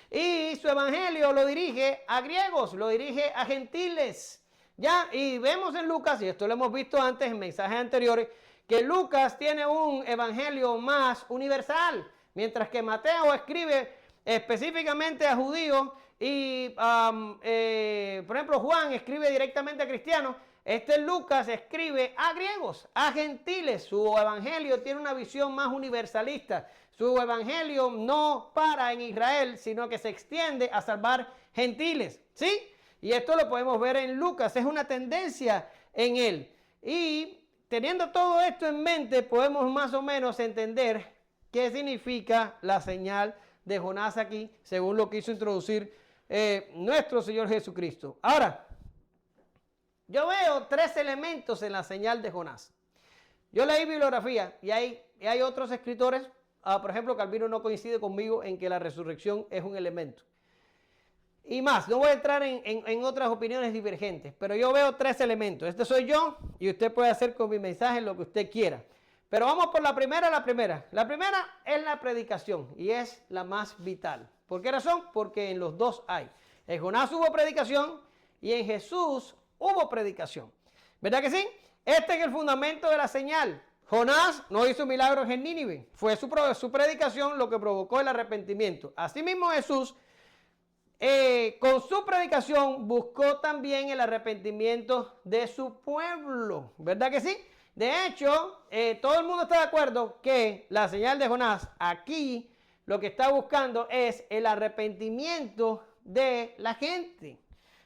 Y su evangelio lo dirige a griegos, lo dirige a gentiles. Ya, y vemos en Lucas, y esto lo hemos visto antes en mensajes anteriores, que Lucas tiene un evangelio más universal, mientras que Mateo escribe específicamente a judíos y, por ejemplo, Juan escribe directamente a cristianos. Lucas escribe a griegos, a gentiles. Su evangelio tiene una visión más universalista. Su evangelio no para en Israel, sino que se extiende a salvar gentiles, ¿sí? Y esto lo podemos ver en Lucas, es una tendencia en él. Y teniendo todo esto en mente, podemos más o menos entender qué significa la señal de Jonás aquí, según lo quiso introducir nuestro Señor Jesucristo. Ahora, yo veo 3 elementos en la señal de Jonás. Yo leí bibliografía y hay otros escritores, por ejemplo, Calvino no coincide conmigo en que la resurrección es un elemento. Y más, no voy a entrar en otras opiniones divergentes, pero yo veo 3 elementos. Este soy yo y usted puede hacer con mi mensaje lo que usted quiera. Pero vamos por la primera. La primera es la predicación y es la más vital. ¿Por qué razón? Porque en los dos hay. En Jonás hubo predicación y en Jesús hubo predicación. ¿Verdad que sí? Este es el fundamento de la señal. Jonás no hizo milagros en Nínive. Fue su predicación lo que provocó el arrepentimiento. Asimismo Jesús, con su predicación, buscó también el arrepentimiento de su pueblo. ¿Verdad que sí? De hecho, todo el mundo está de acuerdo que la señal de Jonás aquí lo que está buscando es el arrepentimiento de la gente.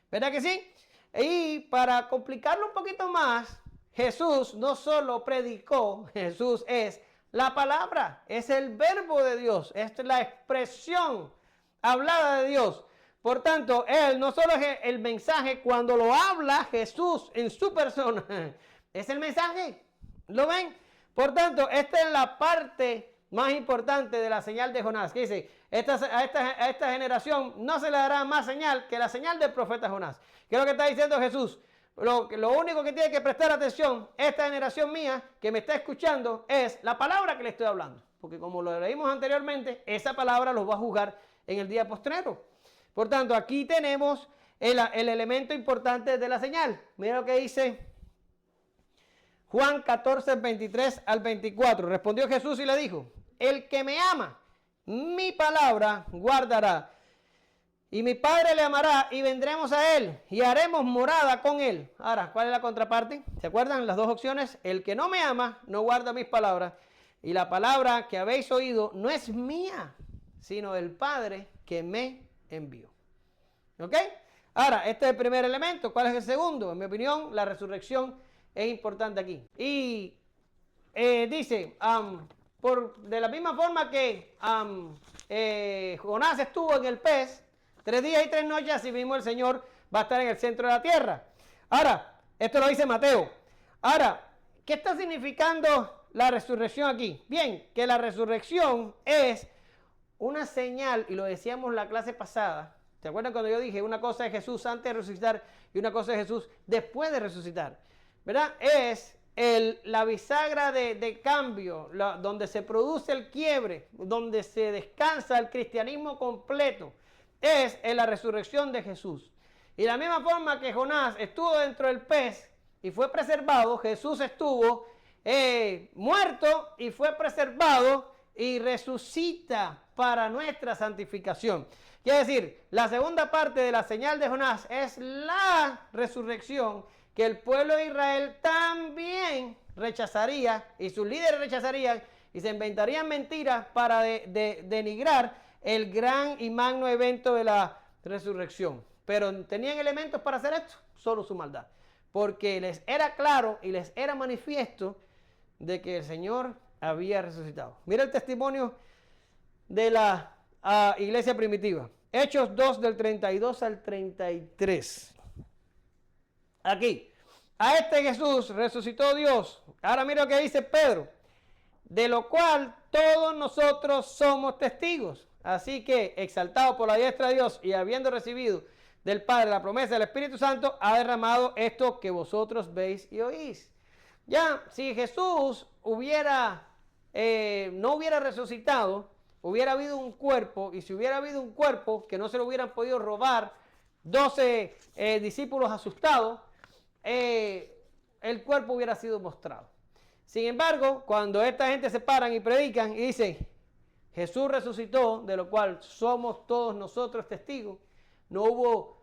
¿Verdad que sí? Y para complicarlo un poquito más, Jesús no solo predicó, Jesús es la palabra, es el verbo de Dios, es la expresión hablada de Dios. Por tanto, Él no solo es el mensaje cuando lo habla Jesús en su persona, es el mensaje. ¿Lo ven? Por tanto, esta es la parte más importante de la señal de Jonás. Que dice, a esta generación no se le dará más señal que la señal del profeta Jonás. ¿Qué es lo que está diciendo Jesús? Lo único que tiene que prestar atención esta generación mía que me está escuchando es la palabra que le estoy hablando. Porque como lo leímos anteriormente, esa palabra los va a juzgar en el día postrero. Por tanto, aquí tenemos el elemento importante de la señal. Mira lo que dice Juan 14, 23 al 24. Respondió Jesús y le dijo, el que me ama, mi palabra guardará. Y mi Padre le amará y vendremos a él y haremos morada con él. Ahora, ¿cuál es la contraparte? ¿Se acuerdan las dos opciones? El que no me ama no guarda mis palabras. Y la palabra que habéis oído no es mía, sino del Padre que me envió. ¿Ok? Ahora, este es el primer elemento. ¿Cuál es el segundo? En mi opinión, la resurrección es importante aquí. Y dice, de la misma forma que Jonás estuvo en el pez, 3 días y 3 noches, así mismo el Señor va a estar en el centro de la tierra. Ahora, esto lo dice Mateo. Ahora, ¿qué está significando la resurrección aquí? Bien, que la resurrección es una señal, y lo decíamos la clase pasada. ¿Se acuerdan cuando yo dije una cosa es Jesús antes de resucitar y una cosa es Jesús después de resucitar? ¿Verdad? Es la bisagra de cambio, donde se produce el quiebre, donde se descansa el cristianismo completo. es en la resurrección de Jesús. Y la misma forma que Jonás estuvo dentro del pez y fue preservado, Jesús estuvo muerto y fue preservado y resucita para nuestra santificación. Quiere decir, la segunda parte de la señal de Jonás es la resurrección que el pueblo de Israel también rechazaría y sus líderes rechazarían y se inventarían mentiras para denigrar el gran y magno evento de la resurrección. Pero tenían elementos para hacer esto, solo su maldad. Porque les era claro y les era manifiesto de que el Señor había resucitado. Mira el testimonio de la iglesia primitiva. Hechos 2 del 32 al 33. Aquí. A este Jesús resucitó Dios. Ahora mira lo que dice Pedro. De lo cual todos nosotros somos testigos. Así que, exaltado por la diestra de Dios y habiendo recibido del Padre la promesa del Espíritu Santo, ha derramado esto que vosotros veis y oís. Ya, si Jesús no hubiera resucitado, hubiera habido un cuerpo, y si hubiera habido un cuerpo que no se lo hubieran podido robar 12 discípulos asustados, el cuerpo hubiera sido mostrado. Sin embargo, cuando esta gente se paran y predican y dicen, Jesús resucitó, de lo cual somos todos nosotros testigos, no hubo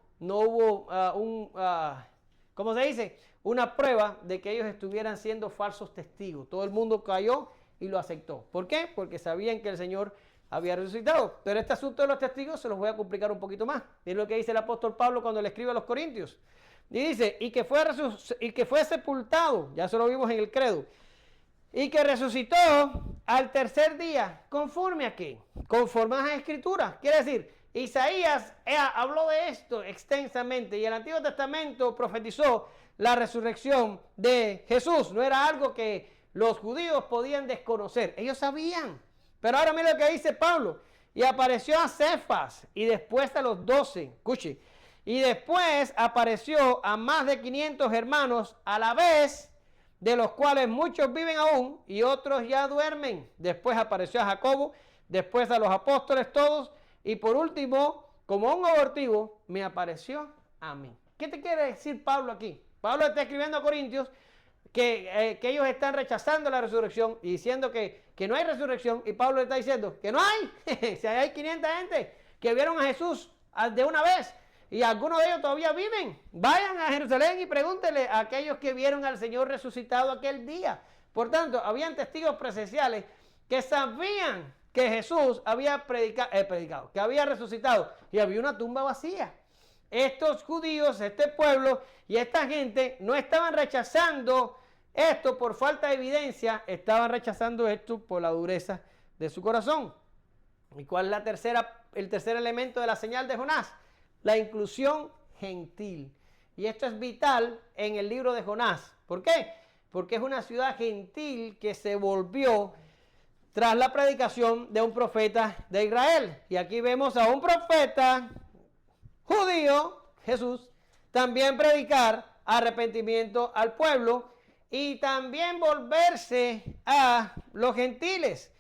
¿cómo se dice? Una prueba de que ellos estuvieran siendo falsos testigos. Todo el mundo cayó y lo aceptó. ¿Por qué? Porque sabían que el Señor había resucitado. Pero este asunto de los testigos se los voy a complicar un poquito más. Es lo que dice el apóstol Pablo cuando le escribe a los Corintios. Y dice, y que fue sepultado, ya se lo vimos en el credo, y que resucitó al tercer día. ¿Conforme a qué? Conforme a las Escrituras. Quiere decir, Isaías habló de esto extensamente y el Antiguo Testamento profetizó la resurrección de Jesús. No era algo que los judíos podían desconocer. Ellos sabían. Pero ahora mira lo que dice Pablo. Y apareció a Cefas y después a los 12. Escuche. Y después apareció a más de 500 hermanos a la vez, de los cuales muchos viven aún y otros ya duermen. Después apareció a Jacobo, después a los apóstoles todos, y por último, como un abortivo, me apareció a mí. ¿Qué te quiere decir Pablo aquí? Pablo está escribiendo a Corintios que ellos están rechazando la resurrección y diciendo que no hay resurrección, y Pablo le está diciendo que no hay. Si hay 500 gente que vieron a Jesús de una vez, y algunos de ellos todavía viven. Vayan a Jerusalén y pregúntenle a aquellos que vieron al Señor resucitado aquel día. Por tanto, habían testigos presenciales que sabían que Jesús había predicado, que había resucitado, y había una tumba vacía. Estos judíos, este pueblo y esta gente no estaban rechazando esto por falta de evidencia, estaban rechazando esto por la dureza de su corazón. ¿Y cuál es el tercer elemento de la señal de Jonás? La inclusión gentil. Y esto es vital en el libro de Jonás. ¿Por qué? Porque es una ciudad gentil que se volvió tras la predicación de un profeta de Israel. Y aquí vemos a un profeta judío, Jesús, también predicar arrepentimiento al pueblo y también volverse a los gentiles.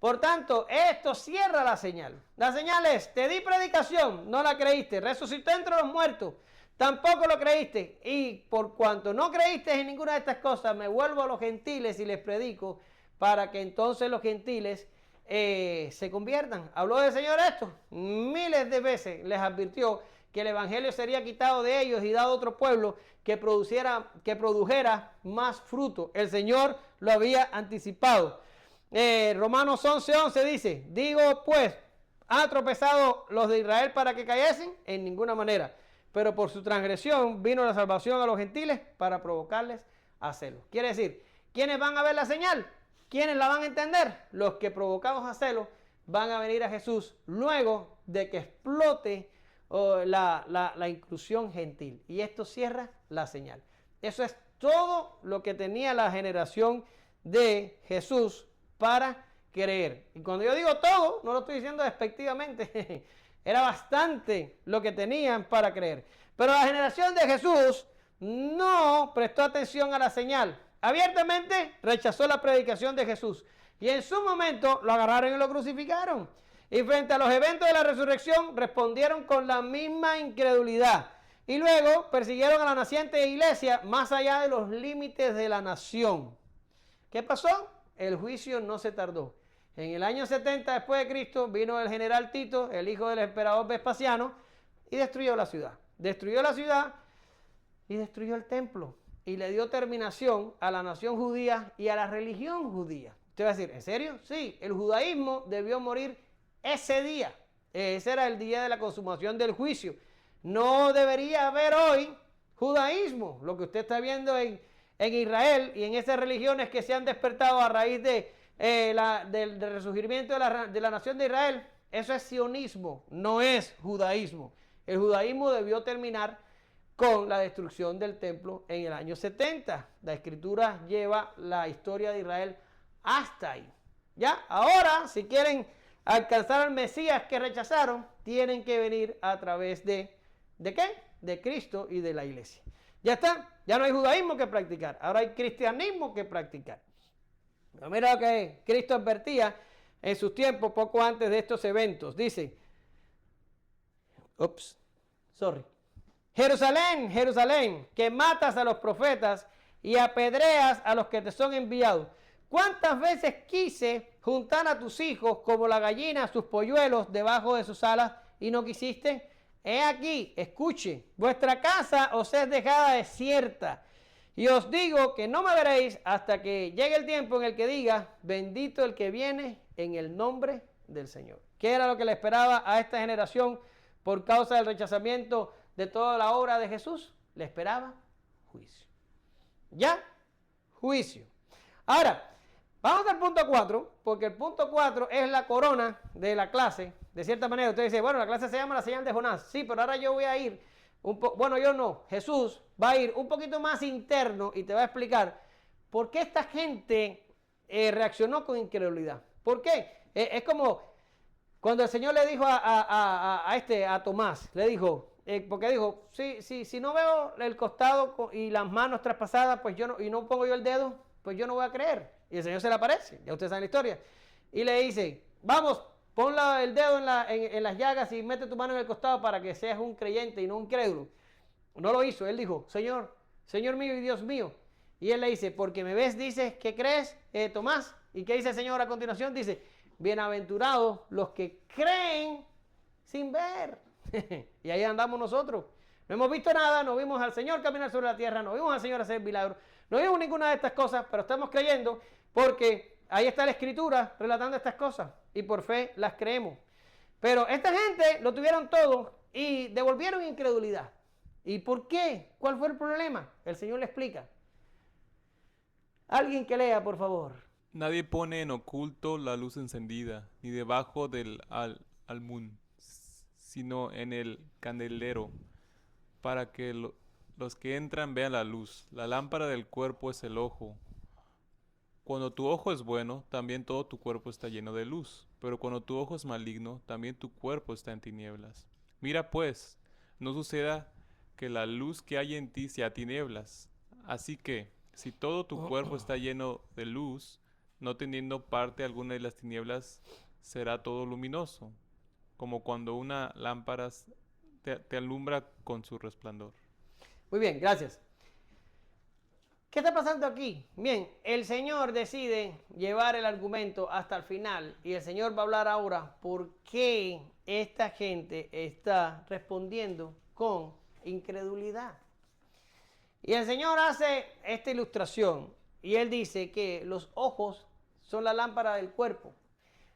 Por tanto, esto cierra la señal. La señal es, te di predicación, no la creíste. Resucitó entre los muertos, tampoco lo creíste. Y por cuanto no creíste en ninguna de estas cosas, me vuelvo a los gentiles y les predico para que entonces los gentiles se conviertan. ¿Habló del Señor esto? Miles de veces les advirtió que el evangelio sería quitado de ellos y dado a otro pueblo que produjera más fruto. El Señor lo había anticipado. Romanos 11:11 dice, digo pues, ¿han tropezado los de Israel para que cayesen? En ninguna manera. Pero por su transgresión vino la salvación a los gentiles para provocarles a celos. Quiere decir, ¿quiénes van a ver la señal? ¿Quiénes la van a entender? Los que provocados a celos van a venir a Jesús luego de que explote la inclusión gentil. Y esto cierra la señal. Eso es todo lo que tenía la generación de Jesús para creer. Y cuando yo digo todo, no lo estoy diciendo despectivamente. Era bastante lo que tenían para creer. Pero la generación de Jesús no prestó atención a la señal. Abiertamente rechazó la predicación de Jesús. Y en su momento lo agarraron y lo crucificaron. Y frente a los eventos de la resurrección respondieron con la misma incredulidad. Y luego persiguieron a la naciente iglesia más allá de los límites de la nación. ¿Qué pasó? El juicio no se tardó. En el año 70 después de Cristo vino el general Tito, el hijo del emperador Vespasiano, y destruyó la ciudad. Destruyó la ciudad y destruyó el templo. Y le dio terminación a la nación judía y a la religión judía. Usted va a decir, ¿en serio? Sí, el judaísmo debió morir ese día. Ese era el día de la consumación del juicio. No debería haber hoy judaísmo. Lo que usted está viendo en Israel y en esas religiones que se han despertado a raíz del resurgimiento de la nación de Israel, eso es sionismo, no es judaísmo. El judaísmo debió terminar con la destrucción del templo en el año 70. La escritura lleva la historia de Israel hasta ahí. ¿Ya? Ahora, si quieren alcanzar al Mesías que rechazaron, tienen que venir a través ¿de qué? De Cristo y de la iglesia. Ya está, ya no hay judaísmo que practicar, ahora hay cristianismo que practicar. Pero mira lo que Cristo advertía en sus tiempos, poco antes de estos eventos. Dice, Jerusalén, Jerusalén, que matas a los profetas y apedreas a los que te son enviados. ¿Cuántas veces quise juntar a tus hijos como la gallina a sus polluelos debajo de sus alas y no quisiste? He aquí, escuche, vuestra casa os es dejada desierta. Y os digo que no me veréis hasta que llegue el tiempo en el que diga, bendito el que viene en el nombre del Señor. ¿Qué era lo que le esperaba a esta generación por causa del rechazamiento de toda la obra de Jesús? Le esperaba juicio. ¿Ya? Juicio. Ahora, vamos al punto 4, porque el punto 4 es la corona de la clase. De cierta manera, usted dice, bueno, la clase se llama la señal de Jonás. Sí, pero ahora yo voy a ir, bueno, yo no, Jesús va a ir un poquito más interno y te va a explicar por qué esta gente reaccionó con incredulidad. ¿Por qué? Es como cuando el Señor le dijo a Tomás, le dijo, porque dijo, si no veo el costado y las manos traspasadas, pues yo no, y no pongo yo el dedo, pues yo no voy a creer. Y el Señor se le aparece, ya ustedes saben la historia. Y le dice, vamos, pon el dedo en las llagas y mete tu mano en el costado para que seas un creyente y no un incrédulo. No lo hizo, él dijo, Señor, Señor mío y Dios mío. Y él le dice, porque me ves, dices, ¿qué crees, Tomás? ¿Y qué dice el Señor a continuación? Dice, bienaventurados los que creen sin ver. Y ahí andamos nosotros. No hemos visto nada, no vimos al Señor caminar sobre la tierra, no vimos al Señor hacer milagros, no vimos ninguna de estas cosas, pero estamos creyendo porque ahí está la Escritura relatando estas cosas y por fe las creemos. Pero esta gente lo tuvieron todo y devolvieron incredulidad. ¿Y por qué? ¿Cuál fue el problema? El Señor le explica. Alguien que lea, por favor. Nadie pone en oculto la luz encendida, ni debajo del almud, sino en el candelero, para que los que entran vean la luz. La lámpara del cuerpo es el ojo. Cuando tu ojo es bueno, también todo tu cuerpo está lleno de luz. Pero cuando tu ojo es maligno, también tu cuerpo está en tinieblas. Mira pues, no suceda que la luz que hay en ti sea tinieblas. Así que, si todo tu cuerpo está lleno de luz, no teniendo parte alguna de las tinieblas, será todo luminoso, como cuando una lámpara te alumbra con su resplandor. Muy bien, gracias. ¿Qué está pasando aquí? Bien, el Señor decide llevar el argumento hasta el final y el Señor va a hablar ahora por qué esta gente está respondiendo con incredulidad. Y el Señor hace esta ilustración y Él dice que los ojos son la lámpara del cuerpo.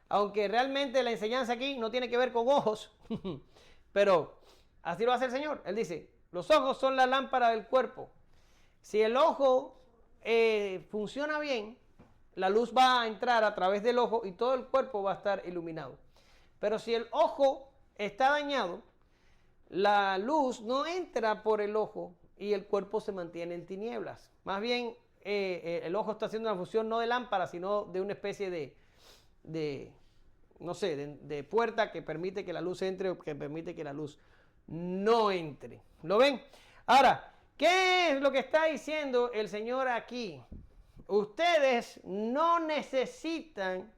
Aunque realmente la enseñanza aquí no tiene que ver con ojos, pero así lo hace el Señor. Él dice, los ojos son la lámpara del cuerpo. Si el ojo funciona bien, la luz va a entrar a través del ojo y todo el cuerpo va a estar iluminado. Pero si el ojo está dañado, la luz no entra por el ojo y el cuerpo se mantiene en tinieblas. Más bien, el ojo está haciendo una función no de lámpara, sino de una especie de puerta que permite que la luz entre o que permite que la luz no entre. ¿Lo ven? Ahora, ¿qué es lo que está diciendo el Señor aquí? Ustedes no necesitan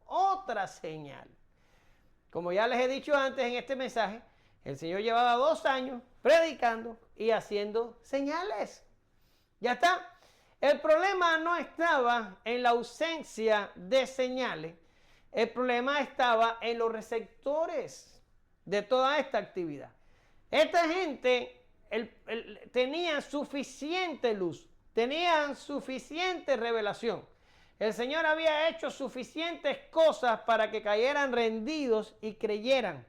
otra señal. como ya les he dicho antes en este mensaje, el Señor llevaba 2 años predicando y haciendo señales. Ya está. El problema no estaba en la ausencia de señales. El problema estaba en los receptores de toda esta actividad. Esta gente tenía suficiente luz, tenían suficiente revelación. El Señor había hecho suficientes cosas para que cayeran rendidos y creyeran.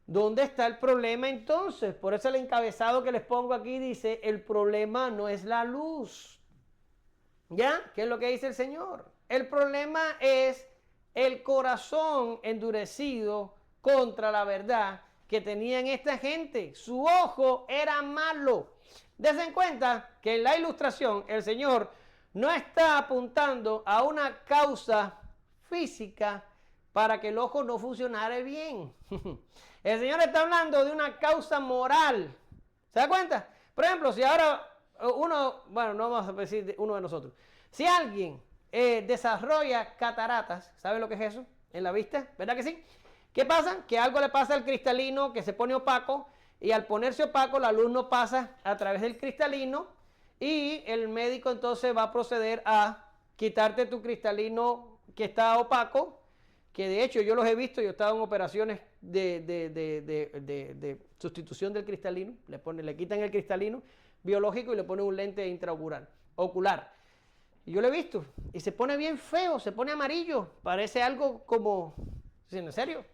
¿Dónde está el problema entonces? Por eso el encabezado que les pongo aquí dice, el problema no es la luz. ¿Ya? ¿Qué es lo que dice el Señor? El problema es el corazón endurecido contra la verdad que tenían esta gente. Su ojo era malo. Dense en cuenta que en la ilustración el Señor no está apuntando a una causa física para que el ojo no funcionara bien. El Señor está hablando de una causa moral. ¿Se da cuenta? Por ejemplo, si ahora uno, bueno, no vamos a decir uno de nosotros. Si alguien desarrolla cataratas, ¿sabe lo que es eso? En la vista, ¿verdad que sí? ¿Qué pasa? Que algo le pasa al cristalino que se pone opaco y al ponerse opaco la luz no pasa a través del cristalino y el médico entonces va a proceder a quitarte tu cristalino que está opaco, que de hecho yo los he visto, yo he estado en operaciones de sustitución del cristalino, le quitan el cristalino biológico y le ponen un lente ocular. Y yo lo he visto, y se pone bien feo, se pone amarillo, parece algo como, ¿en serio?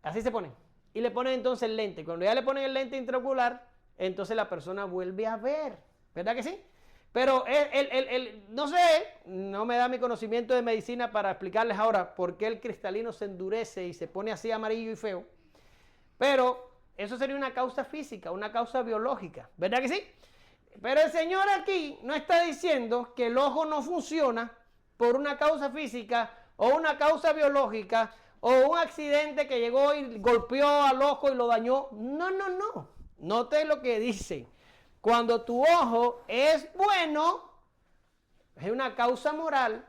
Así se pone. Y le ponen entonces el lente. Cuando ya le ponen el lente intraocular, entonces la persona vuelve a ver, ¿verdad que sí? Pero no sé, no me da mi conocimiento de medicina para explicarles ahora por qué el cristalino se endurece y se pone así amarillo y feo. Pero eso sería una causa física, una causa biológica, ¿verdad que sí? Pero el Señor aquí no está diciendo que el ojo no funciona por una causa física o una causa biológica o un accidente que llegó y golpeó al ojo y lo dañó. No, no, no. Note lo que dice. Cuando tu ojo es bueno, es una causa moral,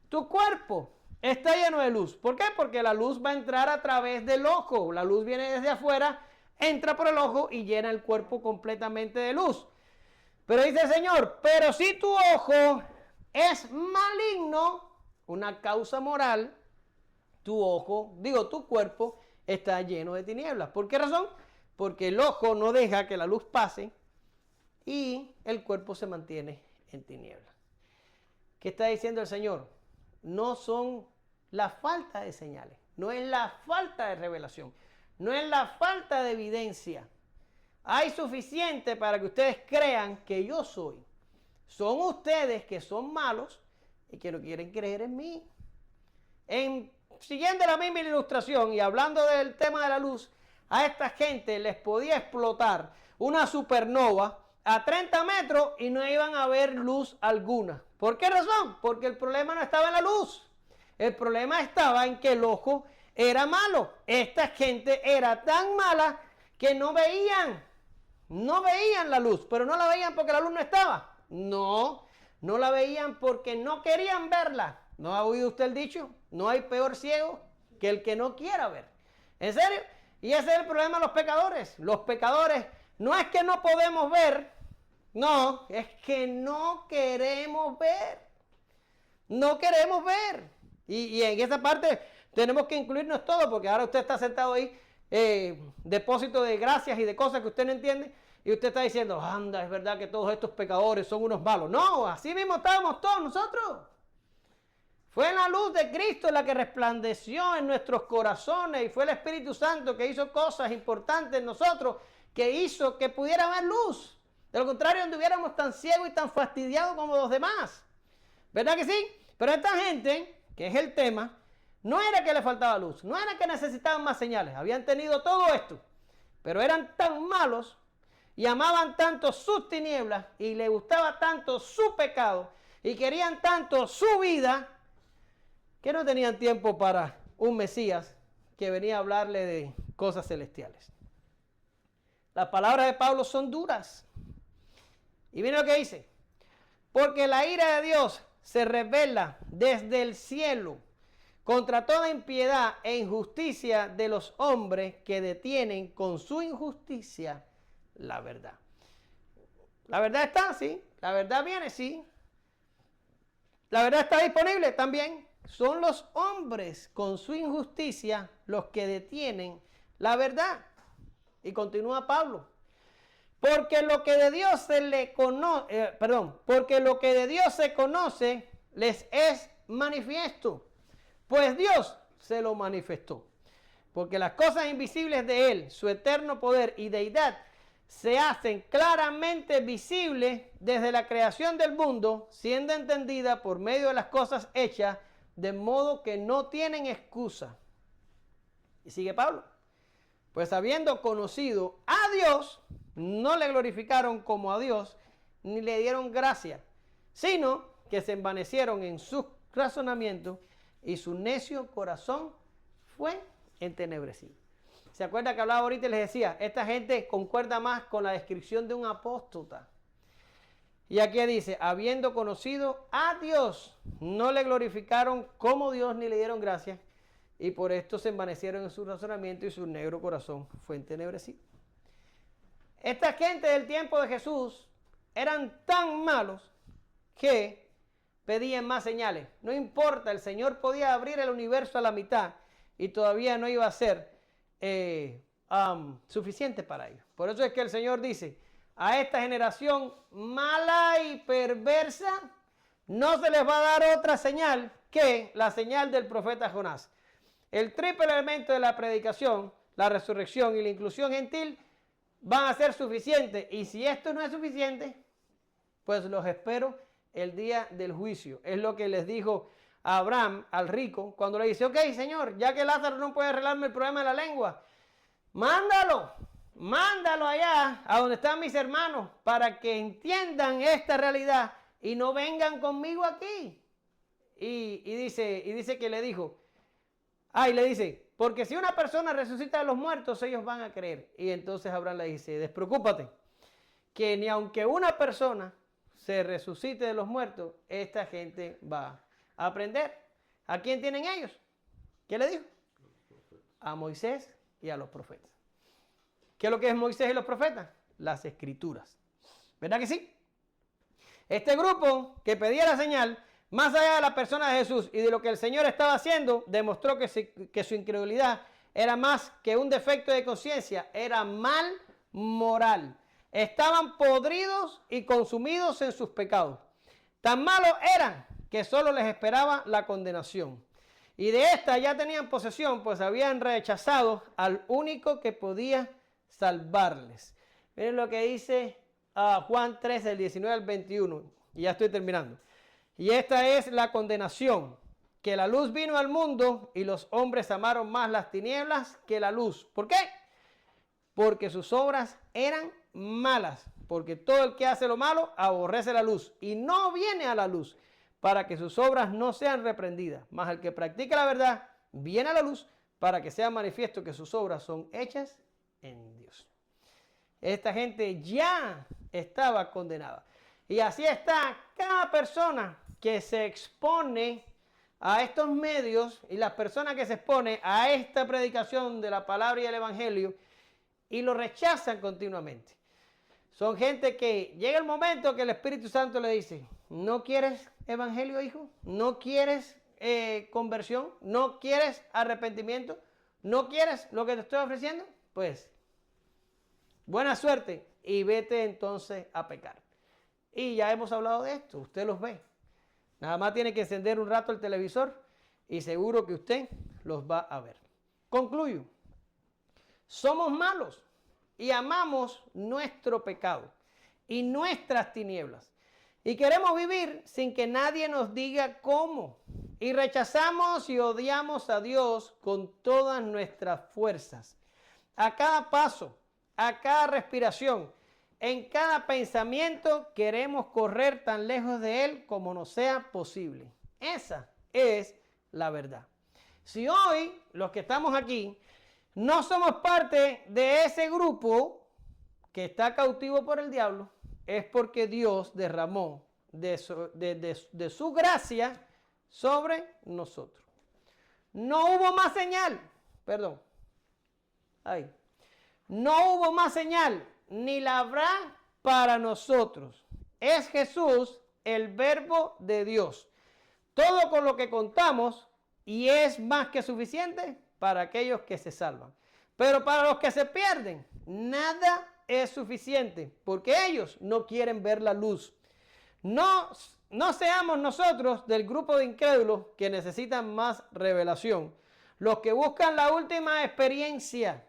tu cuerpo está lleno de luz. ¿Por qué? Porque la luz va a entrar a través del ojo. La luz viene desde afuera, entra por el ojo y llena el cuerpo completamente de luz. Pero dice el Señor, pero si tu ojo es maligno, una causa moral, tu cuerpo está lleno de tinieblas. ¿Por qué razón? Porque el ojo no deja que la luz pase y el cuerpo se mantiene en tinieblas. ¿Qué está diciendo el Señor? No son la falta de señales, no es la falta de revelación, no es la falta de evidencia. Hay suficiente para que ustedes crean que yo soy. Son ustedes que son malos y que no quieren creer en mí. Siguiendo la misma ilustración y hablando del tema de la luz, a esta gente les podía explotar una supernova a 30 metros y no iban a ver luz alguna. ¿Por qué razón? Porque el problema no estaba en la luz. El problema estaba en que el ojo era malo. Esta gente era tan mala que no veían la luz, pero no la veían porque la luz no estaba. No la veían porque no querían verla. ¿No ha oído usted el dicho? No hay peor ciego que el que no quiera ver. ¿En serio? Y ese es el problema de los pecadores. Los pecadores no es que no podemos ver, no, es que no queremos ver. No queremos ver. Y en esa parte tenemos que incluirnos todos, porque ahora usted está sentado ahí, depósito de gracias y de cosas que usted no entiende, y usted está diciendo, anda, es verdad que todos estos pecadores son unos malos. No, así mismo estábamos todos nosotros. Fue la luz de Cristo la que resplandeció en nuestros corazones y fue el Espíritu Santo que hizo cosas importantes en nosotros, que hizo que pudiera haber luz. De lo contrario, anduviéramos tan ciegos y tan fastidiados como los demás. ¿Verdad que sí? Pero esta gente, que es el tema, no era que le faltaba luz, no era que necesitaban más señales, habían tenido todo esto, pero eran tan malos y amaban tanto sus tinieblas y les gustaba tanto su pecado y querían tanto su vida que no tenían tiempo para un Mesías que venía a hablarle de cosas celestiales. Las palabras de Pablo son duras. Y miren lo que dice. Porque la ira de Dios se revela desde el cielo contra toda impiedad e injusticia de los hombres que detienen con su injusticia la verdad. La verdad está, sí. La verdad viene, sí. La verdad está disponible también. Son los hombres con su injusticia los que detienen la verdad. Y continúa Pablo. Porque lo que de Dios porque lo que de Dios se conoce les es manifiesto, pues Dios se lo manifestó. Porque las cosas invisibles de Él, su eterno poder y deidad, se hacen claramente visibles desde la creación del mundo, siendo entendida por medio de las cosas hechas, de modo que no tienen excusa. Y sigue Pablo. Pues habiendo conocido a Dios, no le glorificaron como a Dios, ni le dieron gracia, sino que se envanecieron en sus razonamientos y su necio corazón fue entenebrecido. ¿Se acuerda que hablaba ahorita y les decía? Esta gente concuerda más con la descripción de un apóstata. Y aquí dice, habiendo conocido a Dios, no le glorificaron como Dios ni le dieron gracia, y por esto se envanecieron en su razonamiento y su negro corazón fue entenebrecido. Esta gente del tiempo de Jesús eran tan malos que pedían más señales. No importa, el Señor podía abrir el universo a la mitad y todavía no iba a ser suficiente para ellos. Por eso es que el Señor dice, a esta generación mala y perversa no se les va a dar otra señal que la señal del profeta Jonás. El triple elemento de la predicación, la resurrección y la inclusión gentil van a ser suficientes. Y si esto no es suficiente, pues los espero el día del juicio. Es lo que les dijo a Abraham, al rico, cuando le dice, ok, Señor, ya que Lázaro no puede arreglarme el problema de la lengua, mándalo allá, a donde están mis hermanos, para que entiendan esta realidad y no vengan conmigo aquí. Y dice que le dijo, y le dice, porque si una persona resucita de los muertos, ellos van a creer. Y entonces Abraham le dice, despreocúpate, que ni aunque una persona se resucite de los muertos, esta gente va a aprender. ¿A quién tienen ellos? ¿Qué le dijo? A Moisés y a los profetas. ¿Qué es lo que es Moisés y los profetas? Las escrituras. ¿Verdad que sí? Este grupo que pedía la señal, más allá de la persona de Jesús y de lo que el Señor estaba haciendo, demostró que su incredulidad era más que un defecto de conciencia, era mal moral. Estaban podridos y consumidos en sus pecados. Tan malos eran que solo les esperaba la condenación. Y de esta ya tenían posesión, pues habían rechazado al único que podía salvarles. Miren lo que dice Juan 3, del 19 al 21. Y ya estoy terminando. Y esta es la condenación, que la luz vino al mundo y los hombres amaron más las tinieblas que la luz. ¿Por qué? Porque sus obras eran malas, porque todo el que hace lo malo aborrece la luz y no viene a la luz para que sus obras no sean reprendidas. Mas el que practica la verdad viene a la luz para que sea manifiesto que sus obras son hechas en Dios. Esta gente ya estaba condenada. Y así está cada persona que se expone a estos medios y las personas que se exponen a esta predicación de la palabra y el evangelio y lo rechazan continuamente. Son gente que llega el momento que el Espíritu Santo le dice, ¿no quieres evangelio, hijo? ¿No quieres conversión? ¿No quieres arrepentimiento? ¿No quieres lo que te estoy ofreciendo? Pues, buena suerte y vete entonces a pecar. Y ya hemos hablado de esto, usted los ve. Nada más tiene que encender un rato el televisor y seguro que usted los va a ver. Concluyo. Somos malos y amamos nuestro pecado y nuestras tinieblas. Y queremos vivir sin que nadie nos diga cómo. Y rechazamos y odiamos a Dios con todas nuestras fuerzas. A cada paso, a cada respiración, en cada pensamiento queremos correr tan lejos de Él como nos sea posible. Esa es la verdad. Si hoy los que estamos aquí no somos parte de ese grupo que está cautivo por el diablo, es porque Dios derramó de su gracia sobre nosotros. No hubo más señal. Perdón. Ahí. No hubo más señal, ni la habrá para nosotros. Es Jesús el Verbo de Dios. Todo con lo que contamos y es más que suficiente para aquellos que se salvan. Pero para los que se pierden, nada es suficiente, porque ellos no quieren ver la luz. No seamos nosotros del grupo de incrédulos que necesitan más revelación. Los que buscan la última experiencia.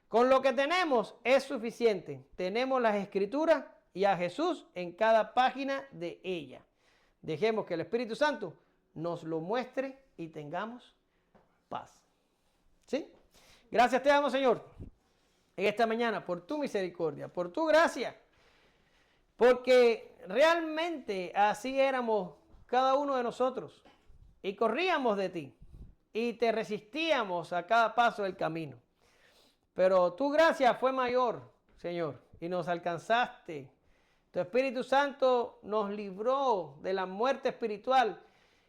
Con lo que tenemos es suficiente. Tenemos las Escrituras y a Jesús en cada página de ella. Dejemos que el Espíritu Santo nos lo muestre y tengamos paz. ¿Sí? Gracias te damos, Señor, en esta mañana por tu misericordia, por tu gracia. Porque realmente así éramos cada uno de nosotros. Y corríamos de ti. Y te resistíamos a cada paso del camino. Pero tu gracia fue mayor, Señor, y nos alcanzaste. Tu Espíritu Santo nos libró de la muerte espiritual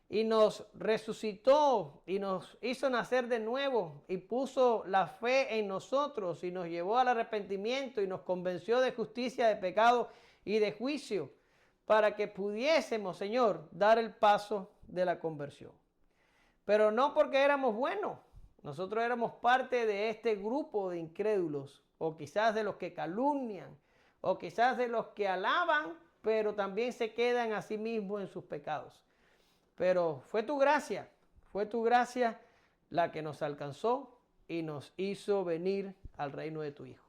y nos resucitó y nos hizo nacer de nuevo y puso la fe en nosotros y nos llevó al arrepentimiento y nos convenció de justicia, de pecado y de juicio para que pudiésemos, Señor, dar el paso de la conversión. Pero no porque éramos buenos. Nosotros éramos parte de este grupo de incrédulos, o quizás de los que calumnian, o quizás de los que alaban, pero también se quedan a sí mismos en sus pecados. Pero fue tu gracia la que nos alcanzó y nos hizo venir al reino de tu Hijo.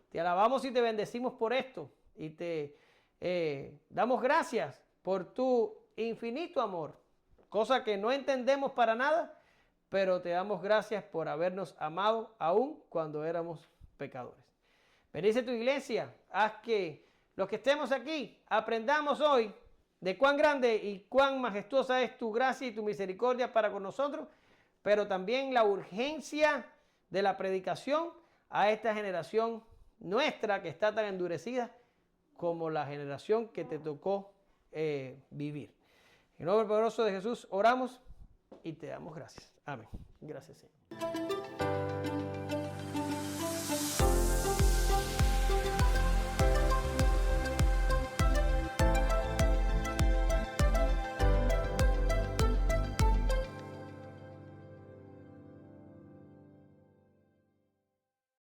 Te alabamos y te bendecimos por esto, y te damos gracias por tu infinito amor, cosa que no entendemos para nada, pero te damos gracias por habernos amado aún cuando éramos pecadores. Bendice tu iglesia, haz que los que estemos aquí aprendamos hoy de cuán grande y cuán majestuosa es tu gracia y tu misericordia para con nosotros, pero también la urgencia de la predicación a esta generación nuestra que está tan endurecida como la generación que te tocó vivir. En el nombre poderoso de Jesús oramos y te damos gracias. Amén. Gracias, Señor.